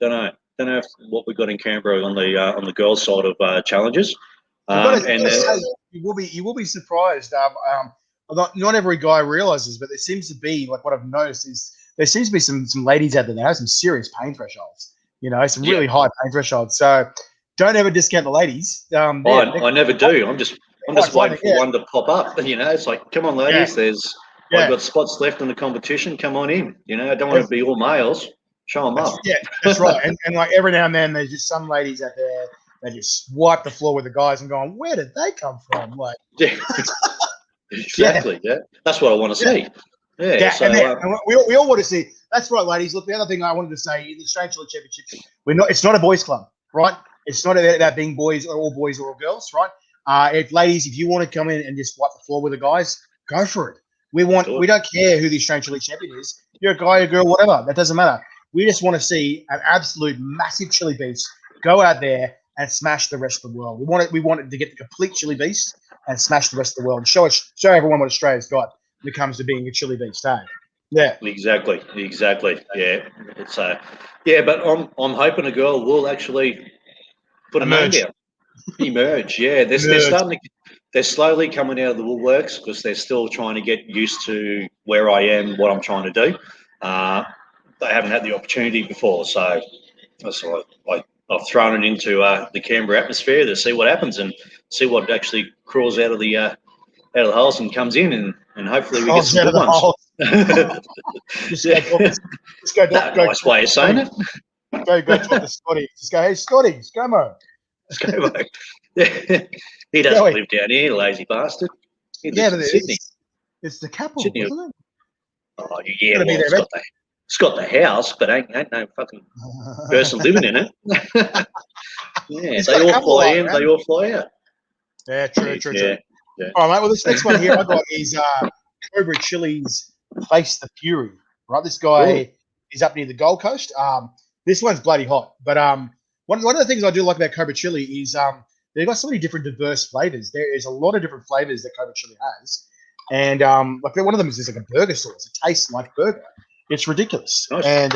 Don't know what we got in Canberra on the girls' side of challenges. You will be surprised. Not every guy realizes, but there seems to be, like, what I've noticed is there seems to be some ladies out there that have some serious pain thresholds. Some really high pain thresholds. So don't ever discount the ladies. I never do. I'm just waiting for one to pop up. It's like, come on, ladies. I've got spots left in the competition. Come on in. I don't want to be all males. Show them up. Yeah, that's right. And like every now and then, there's just some ladies out there that just wipe the floor with the guys and going, where did they come from? Like, exactly. Yeah, that's what I want to see. Yeah. So we all want to see. That's right, ladies. Look, the other thing I wanted to say in the Australian Chili Championship, it's not a boys' club, right? It's not about being boys or all girls, right? If you want to come in and just wipe the floor with the guys, go for it. We don't care who the Australian Chili champion is. You're a guy, a girl, whatever. That doesn't matter. We just want to see an absolute massive chili beast go out there and smash the rest of the world. We want it to get the complete chili beast and smash the rest of the world and show everyone what Australia's got when it comes to being a chili beast. Yeah. Exactly. Yeah. It's but I'm hoping a girl will actually put a name down. Emerge. Yeah. They're slowly coming out of the woodworks because they're still trying to get used to where I am, what I'm trying to do. They haven't had the opportunity before, so I've thrown it into the Canberra atmosphere to see what happens and see what actually crawls out of the holes and comes in, and hopefully we get some good ones. Nice way of saying it. Go talk to Scotty. Just go, hey Scotty, ScoMo. He doesn't live down here, lazy bastard. He lives in Sydney. It's the capital, Sydney, isn't it? Oh yeah, it's got the house, but ain't no fucking person living in it. Yeah, they all fly in, they all fly out. Yeah, true. All right, mate. Well, this next one here I got is Cobra Chili's Face the Fury. Right, this guy is up near the Gold Coast. This one's bloody hot. But one of the things I do like about Cobra Chili is they've got so many different diverse flavors. There is a lot of different flavors that Cobra Chili has, and like one of them is just like a burger sauce. It tastes like burger. It's ridiculous. Nice. And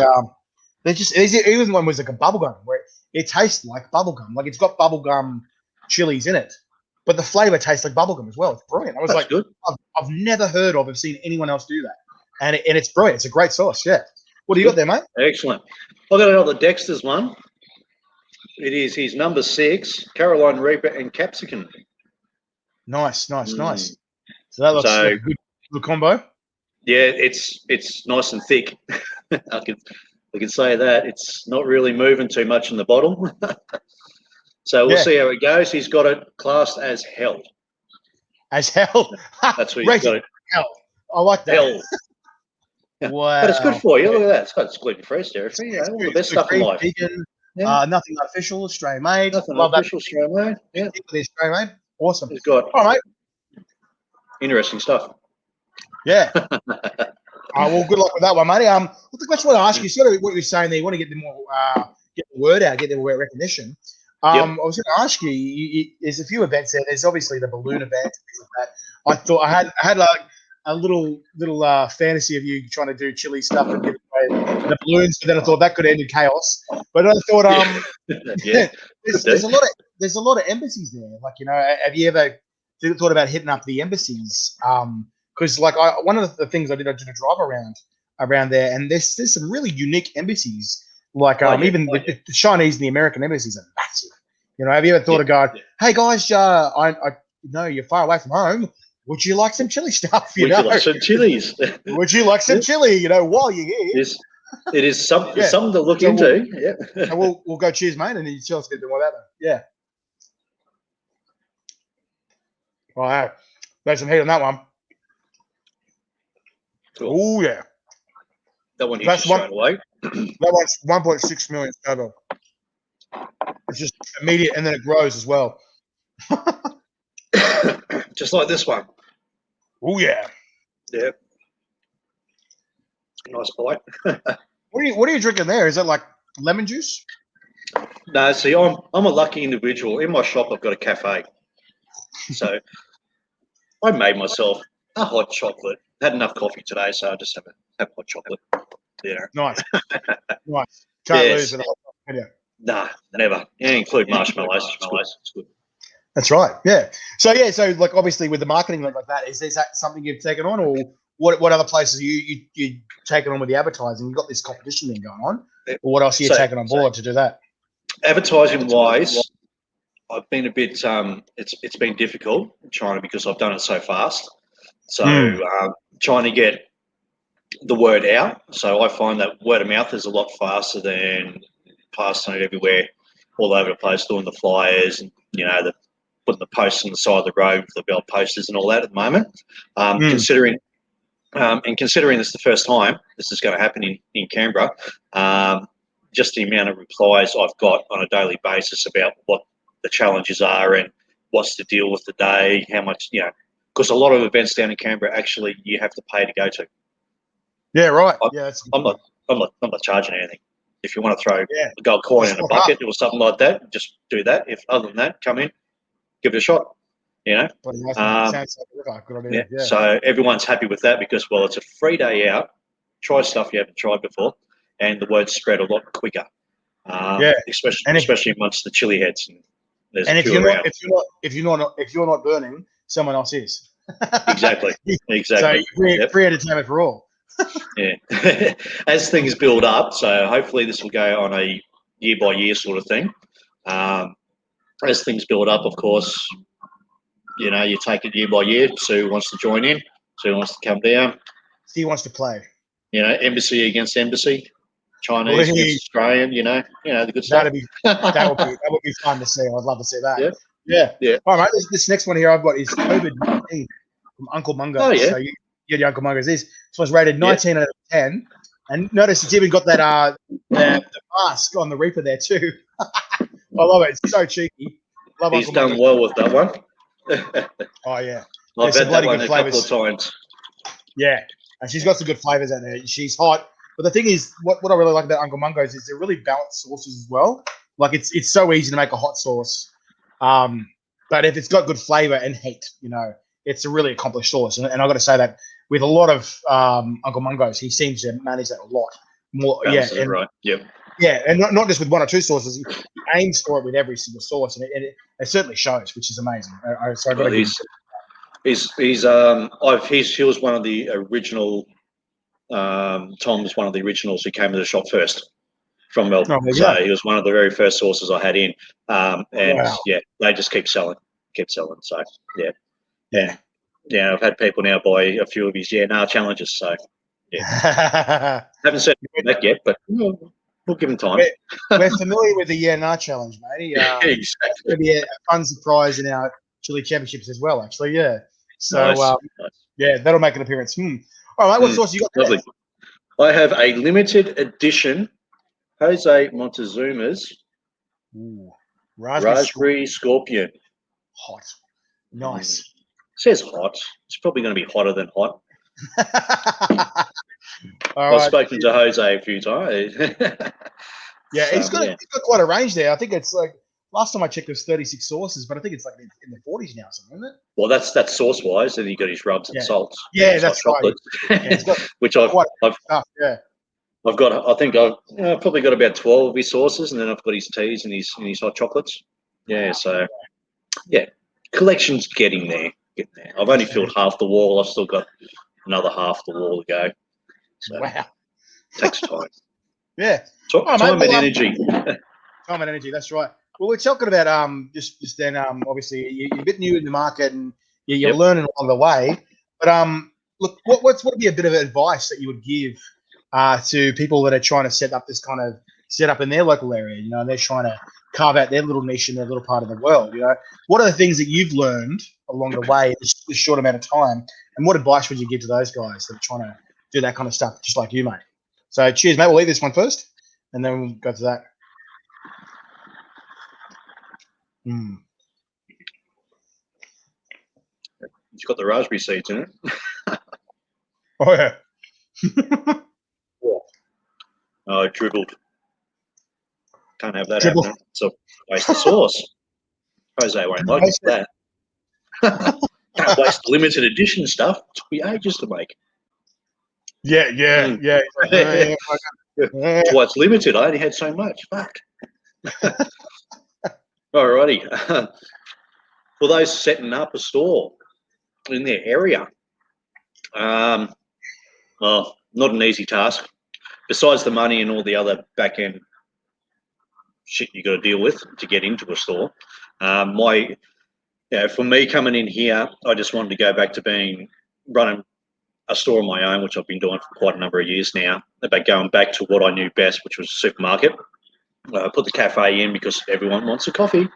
there's even one was like a bubblegum where it tastes like bubblegum. Like it's got bubblegum chilies in it, but the flavor tastes like bubblegum as well. It's brilliant. I was like, good. I've never heard of or seen anyone else do that. And it's brilliant. It's a great sauce. Yeah. What do you got there, mate? Excellent. I've got another Dexter's one. It is his number 6, Carolina Reaper and Capsicum. Nice. So that looks like a good combo. Yeah, it's nice and thick. I can say that. It's not really moving too much in the bottle. So we'll see how it goes. He's got it classed as hell. As hell? That's what he's got it. Hell. I like that. Hell. Wow. But it's good for you. Look at that. It's got gluten-free stuff. All the best stuff in life. Vegan, nothing artificial, Australian made. Nothing artificial, Australian made. Yeah. Australian made. Awesome. It's got all right. Interesting stuff. Yeah. Well, good luck with that one, mate. The question I want to ask you, sort of what you're saying there, you want to get the more get the word out, get the word recognition. I was going to ask you, there's a few events there. There's obviously the balloon event, things like that. I thought I had like a little fantasy of you trying to do chili stuff and give away the balloons, but then I thought that could end in chaos. But I thought, yeah, there's a lot of embassies there. Like, have you ever thought about hitting up the embassies? Because like one of the things I did a drive around there, and there's some really unique embassies. Like even the Chinese and the American embassies are massive. Have you ever thought of going, hey guys, I know you're far away from home. Would you like some chili stuff? Would you like some chilies? Would you like some chili? While you're here. Yes, it is something to look into. So we'll go cheers, mate, and you tell us a bit more about that. Yeah. All right. There's some heat on that one. Cool. Oh yeah. That one hits you straight away. That one's 1.6 million total. It's just immediate, and then it grows as well. Just like this one. Oh yeah. Yeah. Nice bite. What are you drinking there? Is that like lemon juice? No, see, I'm a lucky individual. In my shop, I've got a cafe, so I made myself a hot chocolate. Had enough coffee today, so I just have hot chocolate. Yeah. Nice. Nice. Can't lose it. Nah, never. Yeah, include marshmallows. It's good. That's right. Yeah. So like obviously with the marketing like that, is that something you've taken on, or what other places you taken on with the advertising? You've got this competition thing going on, or what else are you taking on board to do that? Advertising wise, I've been a bit. It's been difficult trying to, because I've done it so fast. So trying to get the word out. So I find that word of mouth is a lot faster than passing it everywhere, all over the place, doing the flyers and putting the posts on the side of the road with the bell posters and all that at the moment. Considering this is the first time this is going to happen in Canberra, just the amount of replies I've got on a daily basis about what the challenges are and what's the deal with the day, how much, because a lot of events down in Canberra actually you have to pay to go to. Yeah, right. I'm not charging anything. If you want to throw a gold coin in a bucket or something like that, just do that. If other than that, come in, give it a shot. Sounds like a good idea. Yeah. So everyone's happy with that because, well, it's a free day out. Try stuff you haven't tried before, and the word's spread a lot quicker. Especially amongst the chili heads. And if you're not burning, someone else is. Exactly. So free entertainment for all. Yeah. As things build up, so hopefully this will go on a year by year sort of thing. As things build up, of course, you take it year by year. Sue wants to join in. Sue wants to come down. He wants to play. Embassy against embassy, Chinese against Australian. The good stuff. That would be fun to see. I'd love to see that. Yeah. All right, this next one here I've got is COVID-19 from Uncle Mungo. Oh yeah. So you get the Uncle Mungo's. This was rated 19 out of 10, and notice it's even got that the mask on the Reaper there too. I love it. It's so cheeky. Love He's Uncle done Mungo. well with that one. Oh yeah. I've had that one a couple of times. Yeah, and she's got some good flavors out there. She's hot, but the thing is, what I really like about Uncle Mungo's is they're really balanced sauces as well. Like it's so easy to make a hot sauce, but if it's got good flavor and heat, it's a really accomplished sauce. And I got to say that with a lot of Uncle Mungo's, he seems to manage that a lot more. Right. Yep. Yeah, and not just with one or two sauces. He aims for it with every single sauce, and it certainly shows, which is amazing. He was one of the original. Tom's one of the originals who came to the shop first from Melbourne. So he was one of the very first sauces I had in, they just keep selling. So I've had people now buy a few of his challenges. So haven't said that yet, but we'll give him time. We're familiar with the challenge, mate. Exactly. It's going to be a fun surprise in our Chili Championships as well, actually. Yeah. So nice. That'll make an appearance. All right, what sauce you got there? Lovely. I have a limited edition Jose Montezuma's raspberry scorpion. Hot. Nice. Says hot. It's probably going to be hotter than hot. I've spoken to Jose a few times. He's got quite a range there. I think it's like last time I checked it was 36 sauces, but I think it's like in the 40s now, something, isn't it? Well, that's sauce wise, and you got his rubs and salts. Yeah, that's right. which I've stuff, yeah. I think I've probably got about 12 of his sauces, and then I've got his teas and his hot chocolates. Yeah, so yeah, collection's getting there. I've only filled half the wall. I've still got another half the wall to go. So Wow. it takes time. Yeah. Time and energy. Time and energy. That's right. Well, we're talking about just then obviously you're a bit new in the market and you're learning along the way. But look, what would be a bit of advice that you would give to people that are trying to set up this kind of setup in their local area? You know, they're trying to carve out their little niche in their little part of the world. You know, what are the things that you've learned along the way in this short amount of time, and what advice would you give to those guys that are trying to do that kind of stuff, just like you, mate? So, cheers, mate. We'll leave this one first, and then we'll go to that. Mm. It's got the raspberry seeds in it. Oh yeah. Oh, it dribbled. Can't have that Dribble. happening. It's a waste of sauce. Jose won't like that. Can't waste limited edition stuff. It took me ages to make. Yeah. That's why it's limited. I only had so much. Fuck. Alrighty. For those setting up a store in their area, well, not an easy task. Besides the money and all the other back end shit you got to deal with to get into a store, for me coming in here, I just wanted to go back to running a store of my own, which I've been doing for quite a number of years now. About going back to what I knew best, which was a supermarket. Put the cafe in because everyone wants a coffee.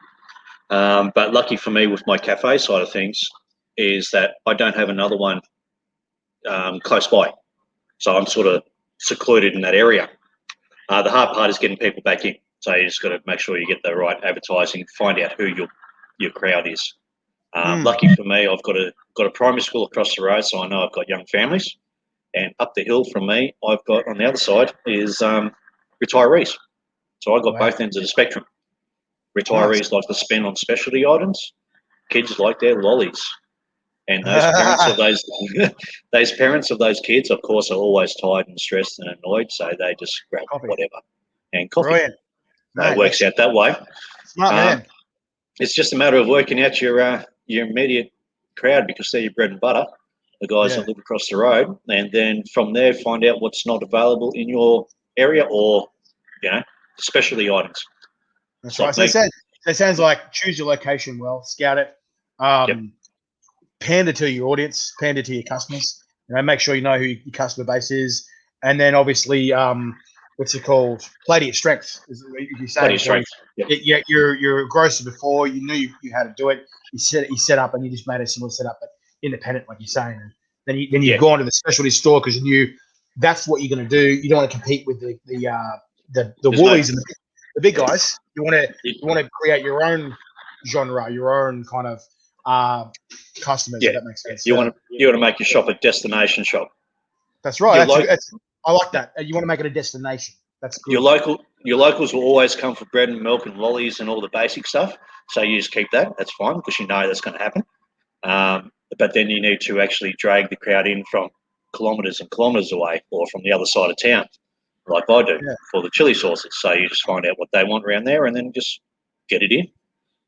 But lucky for me with my cafe side of things is that I don't have another one close by. So I'm sort of secluded in that area. The hard part is getting people back in. So you just got to make sure you get the right advertising, find out who your crowd is. Lucky for me, I've got a primary school across the road, so I know I've got young families. And up the hill from me, I've got on the other side is retirees. So I've got both ends of the spectrum. Retirees like to spend on specialty items. Kids like their lollies. And those parents of those kids, of course, are always tired and stressed and annoyed, so they just grab whatever. And coffee. Brilliant. It works out that way. Smart man. It's just a matter of working out your immediate crowd because they're your bread and butter, the guys that live across the road, and then from there find out what's not available in your area or, specialty items. That's right. So it sounds like choose your location well, scout it, pander to your audience, pander to your customers. Make sure you know who your customer base is, and then obviously, what's it called? Play to your strengths. You say, you're a grocer before. You knew you had to do it. You set up, and you just made a similar setup, but independent, like you're saying. And then you've gone to the specialty store because you knew that's what you're going to do. You don't want to compete with the Woolies and the big guys. You want to create your own genre, your own kind of customers. If that makes sense. You want to make your shop a destination shop. That's right. I like that. You want to make it a destination. That's good. Your locals will always come for bread and milk and lollies and all the basic stuff. So you just keep that. That's fine because you know that's going to happen. But then you need to actually drag the crowd in from kilometres and kilometres away or from the other side of town, like I do for the chili sauces. So you just find out what they want around there and then just get it in.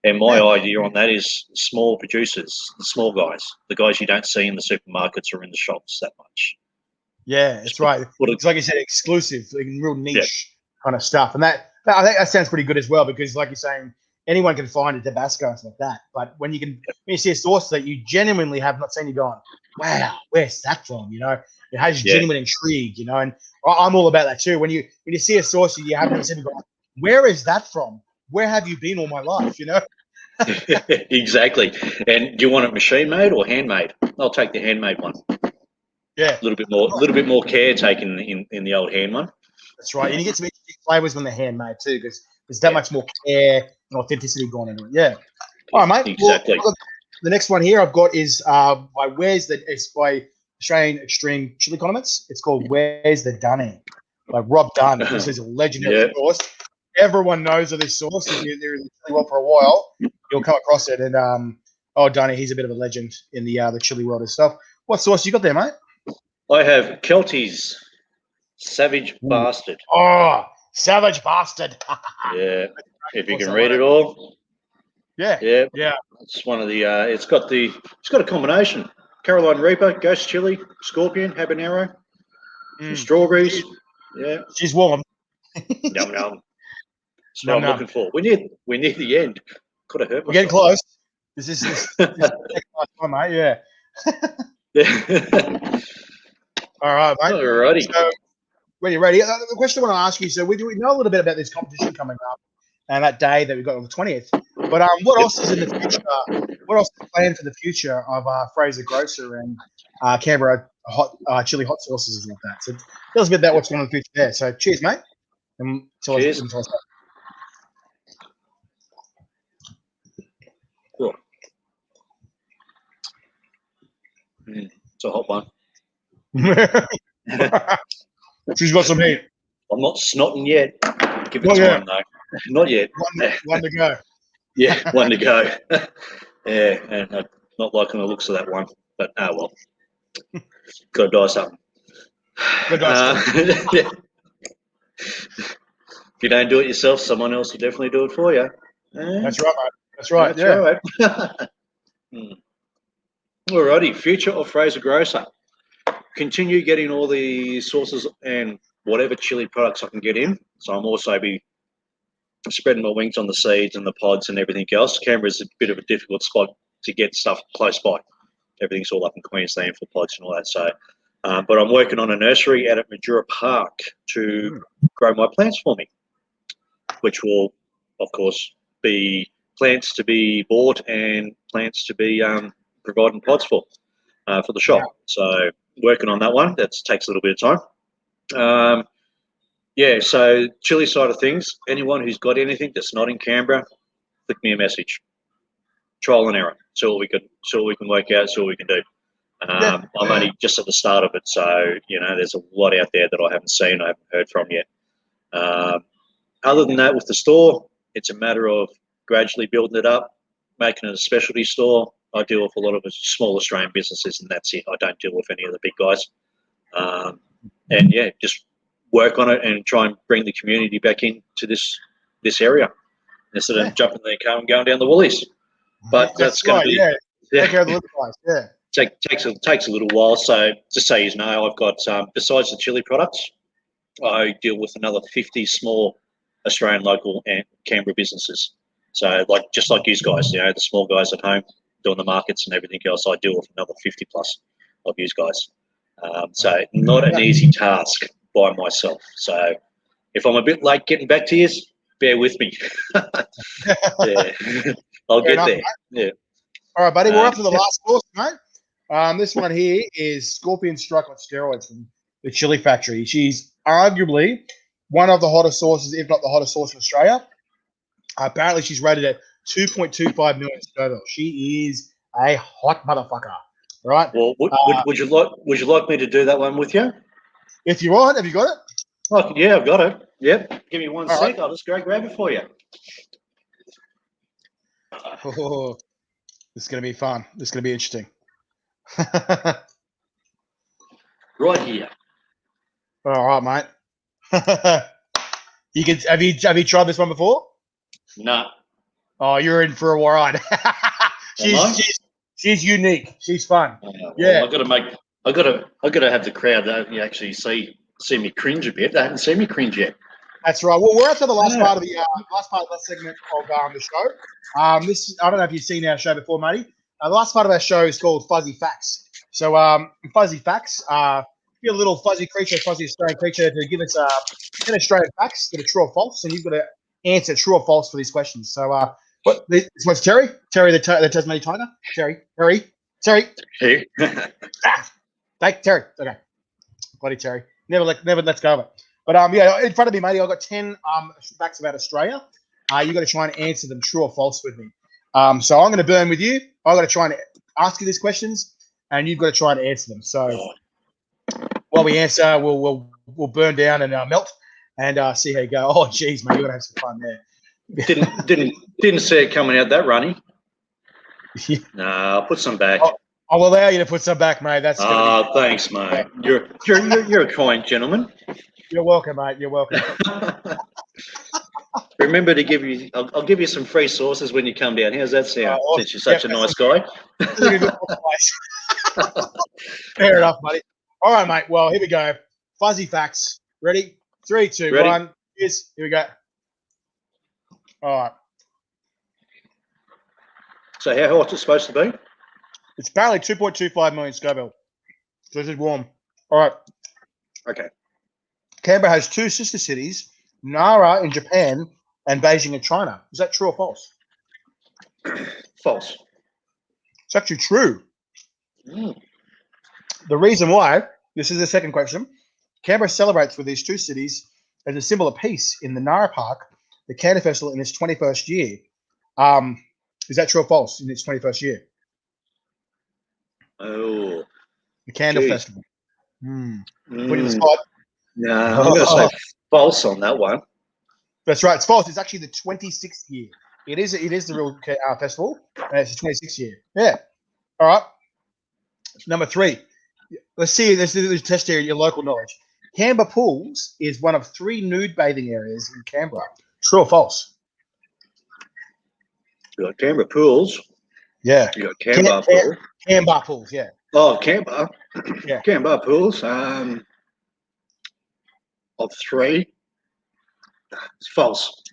And my idea on that is small producers, the small guys, the guys you don't see in the supermarkets or in the shops that much. Yeah, that's right. It's like you said, exclusive, like real niche kind of stuff. And I think that sounds pretty good as well because, like you're saying, anyone can find a Tabasco and stuff like that. But when you see a sauce that you genuinely have not seen, you're going, wow, where's that from? It has genuine intrigue, and I'm all about that too. When you see a sauce you haven't seen, you go, where is that from? Where have you been all my life? Exactly. And do you want it machine made or handmade? I'll take the handmade one. Yeah, a little bit more care taken in the old hand one. That's right. And you get some interesting flavors when they're handmade too, because there's that much more care and authenticity gone into it. Yeah. All right, mate. Exactly. Well, the next one here I've got is it's by Australian Extreme Chili Condiments. It's called Where's the Dunny by Rob Dunn. This is a legendary sauce. Everyone knows of this sauce. If you're in the chili world for a while, you'll come across it. And Dunny, he's a bit of a legend in the chili world and stuff. What sauce you got there, mate? I have Kelties Savage bastard. Oh, savage bastard. Yeah. If you can Also, read it all. Yeah. Yeah. Yeah. It's one of the. It's got a combination. Carolina Reaper, Ghost Chili, Scorpion, Habanero, some strawberries. Yeah. She's warm. Yum yum. That's what Num I'm num. looking for. We're near the end. Could have hurt We're getting myself. close. This is the second last time, mate. Yeah. Yeah. All right, mate. Alrighty. So when you're ready, the question I want to ask you. So we know a little bit about this competition coming up and that day that we've got on the 20th. But what else is in the future? What else is planned for the future of Fraser Grocer and Canberra chili hot sauces and like that? So tell us a bit about what's going on in the future there. So cheers, mate. And Cheers. tell us Cool. It's a hot one. She's got some heat. I'm not snotting yet. Give it Not time yet. though. Not yet. One to go. Yeah, one to go. Yeah, and I'm not liking the looks of that one, but well, got to die something. Yeah. If you don't do it yourself, someone else will definitely do it for you. That's right, mate. That's right. That's right. Alrighty, future of Fraser Grocer. Continue getting all the sauces and whatever chili products I can get in. So I'm also be spreading my wings on the seeds and the pods and everything else. Canberra's a bit of a difficult spot to get stuff close by. Everything's all up in Queensland for pods and all that. So, but I'm working on a nursery out at Majura Park to grow my plants for me, which will, of course, be plants to be bought and plants to be providing pods for the shop. So working on that one. That takes a little bit of time. Yeah, so chili side of things, anyone who's got anything that's not in Canberra, flick me a message. Trial and error. See what we can work out, see what we can do. I'm only just at the start of it, so there's a lot out there that I haven't seen, I haven't heard from yet. Other than that, with the store, it's a matter of gradually building it up, making it a specialty store. I deal with a lot of small Australian businesses, and that's it. I don't deal with any of the big guys. And yeah, just work on it and try and bring the community back into this area instead of jumping in their car and going down the Woolies. But that's going to be take care of the little guys. Yeah, takes a little while. So just so you know, I've got besides the chili products, I deal with another 50 small Australian local and Canberra businesses. So just like you guys, the small guys at home doing the markets and everything else, I deal with another 50 plus of you guys. So not an easy task by myself. So if I'm a bit late getting back to you, bear with me. Yeah, I'll get there. Mate. Yeah. All right, buddy. We're up to the last course, mate. This one here is Scorpion Strike on steroids from the Chili Factory. She's arguably one of the hottest sauces, if not the hottest sauce in Australia. Apparently, she's rated at 2.25 million Scoville. She is a hot motherfucker. Right. Well, would you like me to do that one with you? If you want, have you got it? Oh, yeah, I've got it. Yep. Give me one sec. Right. I'll just go grab it for you. Oh, this is going to be fun. This is going to be interesting. Right here. All right, mate. You can have you tried this one before? No. Oh, you're in for a ride. She's unique. She's fun. Yeah. I gotta have the crowd that you actually see me cringe a bit. They haven't seen me cringe yet. That's right. Well, we're up to the last part of that segment of the show. This I don't know if you've seen our show before, matey. The last part of our show is called Fuzzy Facts. So, Fuzzy Facts, be a little fuzzy Australian creature to give us 10 Australian facts that are true or false, and you've got to answer true or false for these questions. So, this one's Terry, the Tasmanian tiger. Terry. Hey. Take Terry. Okay, bloody Terry. Never let's go of it. But yeah, in front of me, matey, I've got 10 facts about Australia. You got to try and answer them true or false with me. So I'm going to burn with you. I've got to try and ask you these questions, and you've got to try and answer them. So while we answer, we'll burn down and melt, and see how you go. Oh, geez, mate, you're gonna have some fun there. Didn't see it coming out that runny. No, I'll put some back. I'll allow you to put some back, mate. That's thanks, mate. You're a kind gentleman. You're welcome, mate. You're welcome. Remember to give you. I'll give you some free sauces when you come down. How's that sound? Awesome. Since you're such a nice guy. That's a good place. Fair enough, buddy. All right, mate. Well, here we go. Fuzzy facts. Ready? 3, 2, Ready? 1. Yes. Here we go. All right. So how hot's it supposed to be? It's apparently 2.25 million Scoville. So this is warm. All right. Okay. Canberra has 2 sister cities, Nara in Japan and Beijing in China. Is that true or false? False. It's actually true. Mm. The reason why, this is the second question, Canberra celebrates with these 2 cities as a symbol of peace in the Nara Park, the Canberra Festival in its 21st year. Is that true or false in its 21st year? Oh. The Canberra Geez. Festival. Put you in the Mm. spot. No, I'm going to say false on that one. That's right. It's false. It's actually the 26th year. It is the real festival, and it's the 26th year. Yeah. All right. Number 3. Let's see. Let's do this test here. Your local knowledge. Canberra Pools is one of 3 nude bathing areas in Canberra. True or false? You got Canberra pools. Yeah. You got Canberra pools. Canberra Pools. Yeah. Oh, Canberra. Yeah. Canberra pools. Of 3. It's false.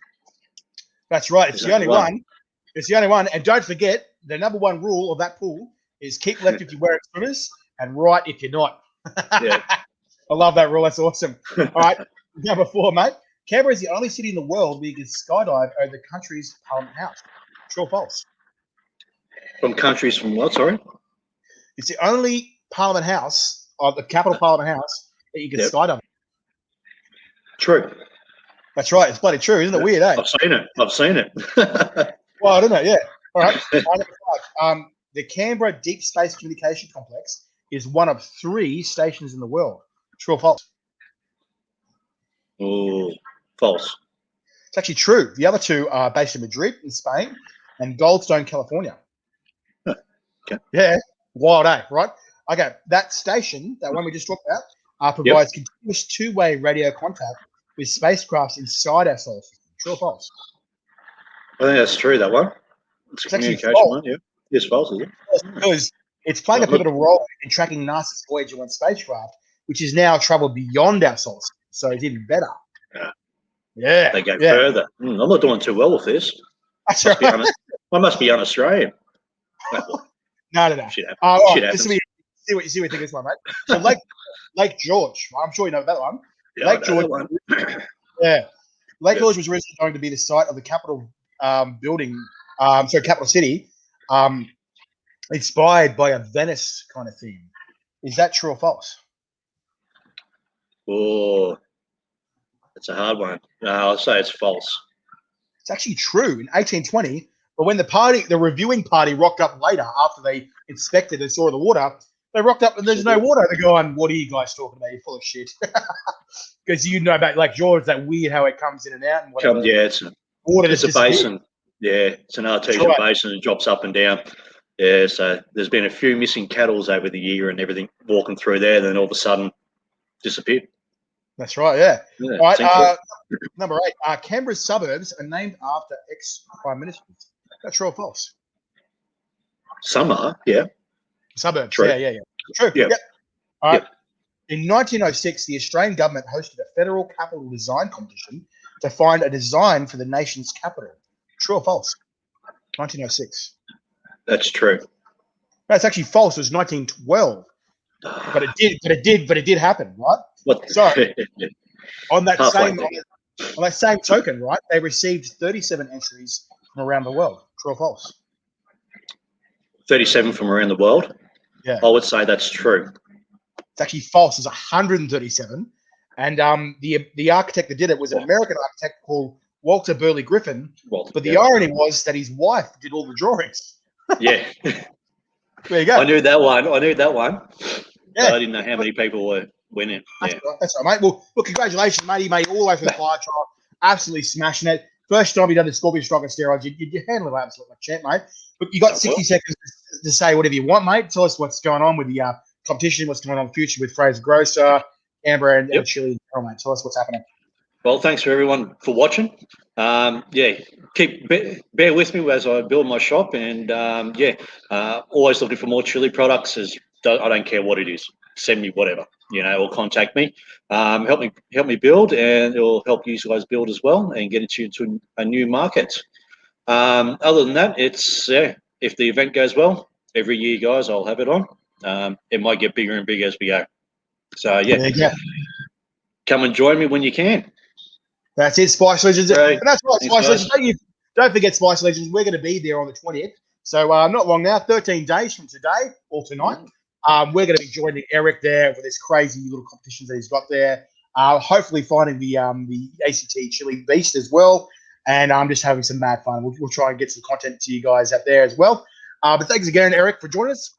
That's right. It's Is the that only the one? one. It's the only one. And don't forget, the number 1 rule of that pool is keep left if you're wearing swimmers and right if you're not. Yeah. I love that rule. That's awesome. All right. Number 4, mate. Canberra is the only city in the world where you can skydive over the country's Parliament House. True or false? From countries from what? Sorry. It's the only Parliament House, or the capital Parliament House, that you can Yep. skydive. True. That's right. It's bloody true. Isn't it weird, eh? I've seen it. I've seen it. Well, I don't know. Yeah. All right. Number 5. The Canberra Deep Space Communication Complex is one of 3 stations in the world. True or false? Oh, false. It's actually true. The other 2 are based in Madrid, in Spain, and Goldstone, California. Huh. Okay. Yeah. Wild, eh? Right? Okay. That station, that one we just talked about, provides continuous 2-way radio contact with spacecrafts inside our solar system. True or false? I think that's true, that one. It's a It's actually communication false. one, yeah. It's false, is it? Because it's playing a pivotal role in tracking NASA's Voyager 1 spacecraft, which has now traveled beyond our solar system. So it's even better. Yeah. Yeah. They go yeah. further. I'm not doing too well with this. That's Must be right. I must be un-Australian. No. Shit happens. Oh, Shit this happens. will see what you think of this one, mate. So Lake George. I'm sure you know that one. Yeah, Lake I know George. that one. Yeah. Lake Yeah. George was originally going to be the site of the Capitol building, Capital City, inspired by a Venice kind of theme. Is that true or false? Oh, it's a hard one. No, I'll say it's false. It's actually true in 1820, but when the reviewing party rocked up later after they inspected and saw the water, they rocked up and there's no water. They're going, what are you guys talking about? You're full of shit. Because you know about Lake George, that weird how it comes in and out. And whatever. It's a basin. Yeah, it's an artesian basin and drops up and down. Yeah, so there's been a few missing cattle over the year and everything walking through there, then all of a sudden disappeared. That's right, yeah. Yeah, All right, number 8. Canberra's suburbs are named after ex-prime ministers. That's true or false? Some are, yeah. Suburbs, True. yeah. True, Yep. yep. All right. Yep. In 1906, the Australian government hosted a federal capital design competition to find a design for the nation's capital. True or false? 1906. That's true. No, it's actually false. It was 1912. But it did happen, right? What? So on that Halfway same token, right? They received 37 entries from around the world. True or false? 37 from around the world. Yeah. I would say that's true. It's actually false. It's 137. And the architect that did it was an American architect called Walter Burley Griffin. But the irony was that his wife did all the drawings. Yeah. There you go. I knew that one. Yeah. I didn't know how many people were winning. Yeah. That's right, mate. Well, congratulations, mate. You made it all the way through the fire trial. Absolutely smashing it. First time you done the Scorpion Strike on steroids. You handled it absolutely like a champ, mate. But you got 60 seconds to say whatever you want, mate. Tell us what's going on with the competition, what's going on in the future with Fraser Grocer, Canberra and Yep. Chile. Mate. Tell us what's happening. Well, thanks for everyone for watching. Yeah, bear with me as I build my shop, and always looking for more chili products. I don't care what it is. Send me whatever, or contact me. Help me build, and it'll help you guys build as well and get into a new market. Other than that, it's if the event goes well, every year, guys, I'll have it on. It might get bigger and bigger as we go. So come and join me when you can. That's it, Spice Legends. Great. And that's right, Thanks, Spice guys. Legends. Don't forget, Spice Legends, we're going to be there on the 20th. So not long now, 13 days from today or tonight. We're going to be joining Eric there for this crazy little competitions that he's got there. Hopefully finding the ACT Chili Beast as well. And I'm just having some mad fun. We'll try and get some content to you guys out there as well. But thanks again, Eric, for joining us.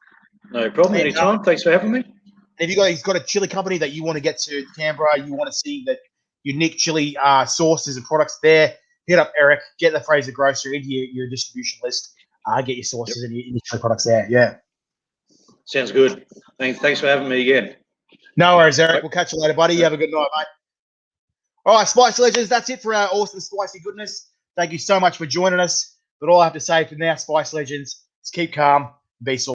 No problem. Anytime. Thanks for having me. If he's got a chili company that you want to get to Canberra, you want to see that unique chili sauces and products there, hit up Eric, get the Fraser Grocer into your distribution list, get your sauces and your chili products there. Yeah. Sounds good. Thanks for having me again. No worries, Eric. We'll catch you later, buddy. You have a good night, mate. All right, Spice Legends, that's it for our awesome spicy goodness. Thank you so much for joining us. But all I have to say for now, Spice Legends, is keep calm, be saucy.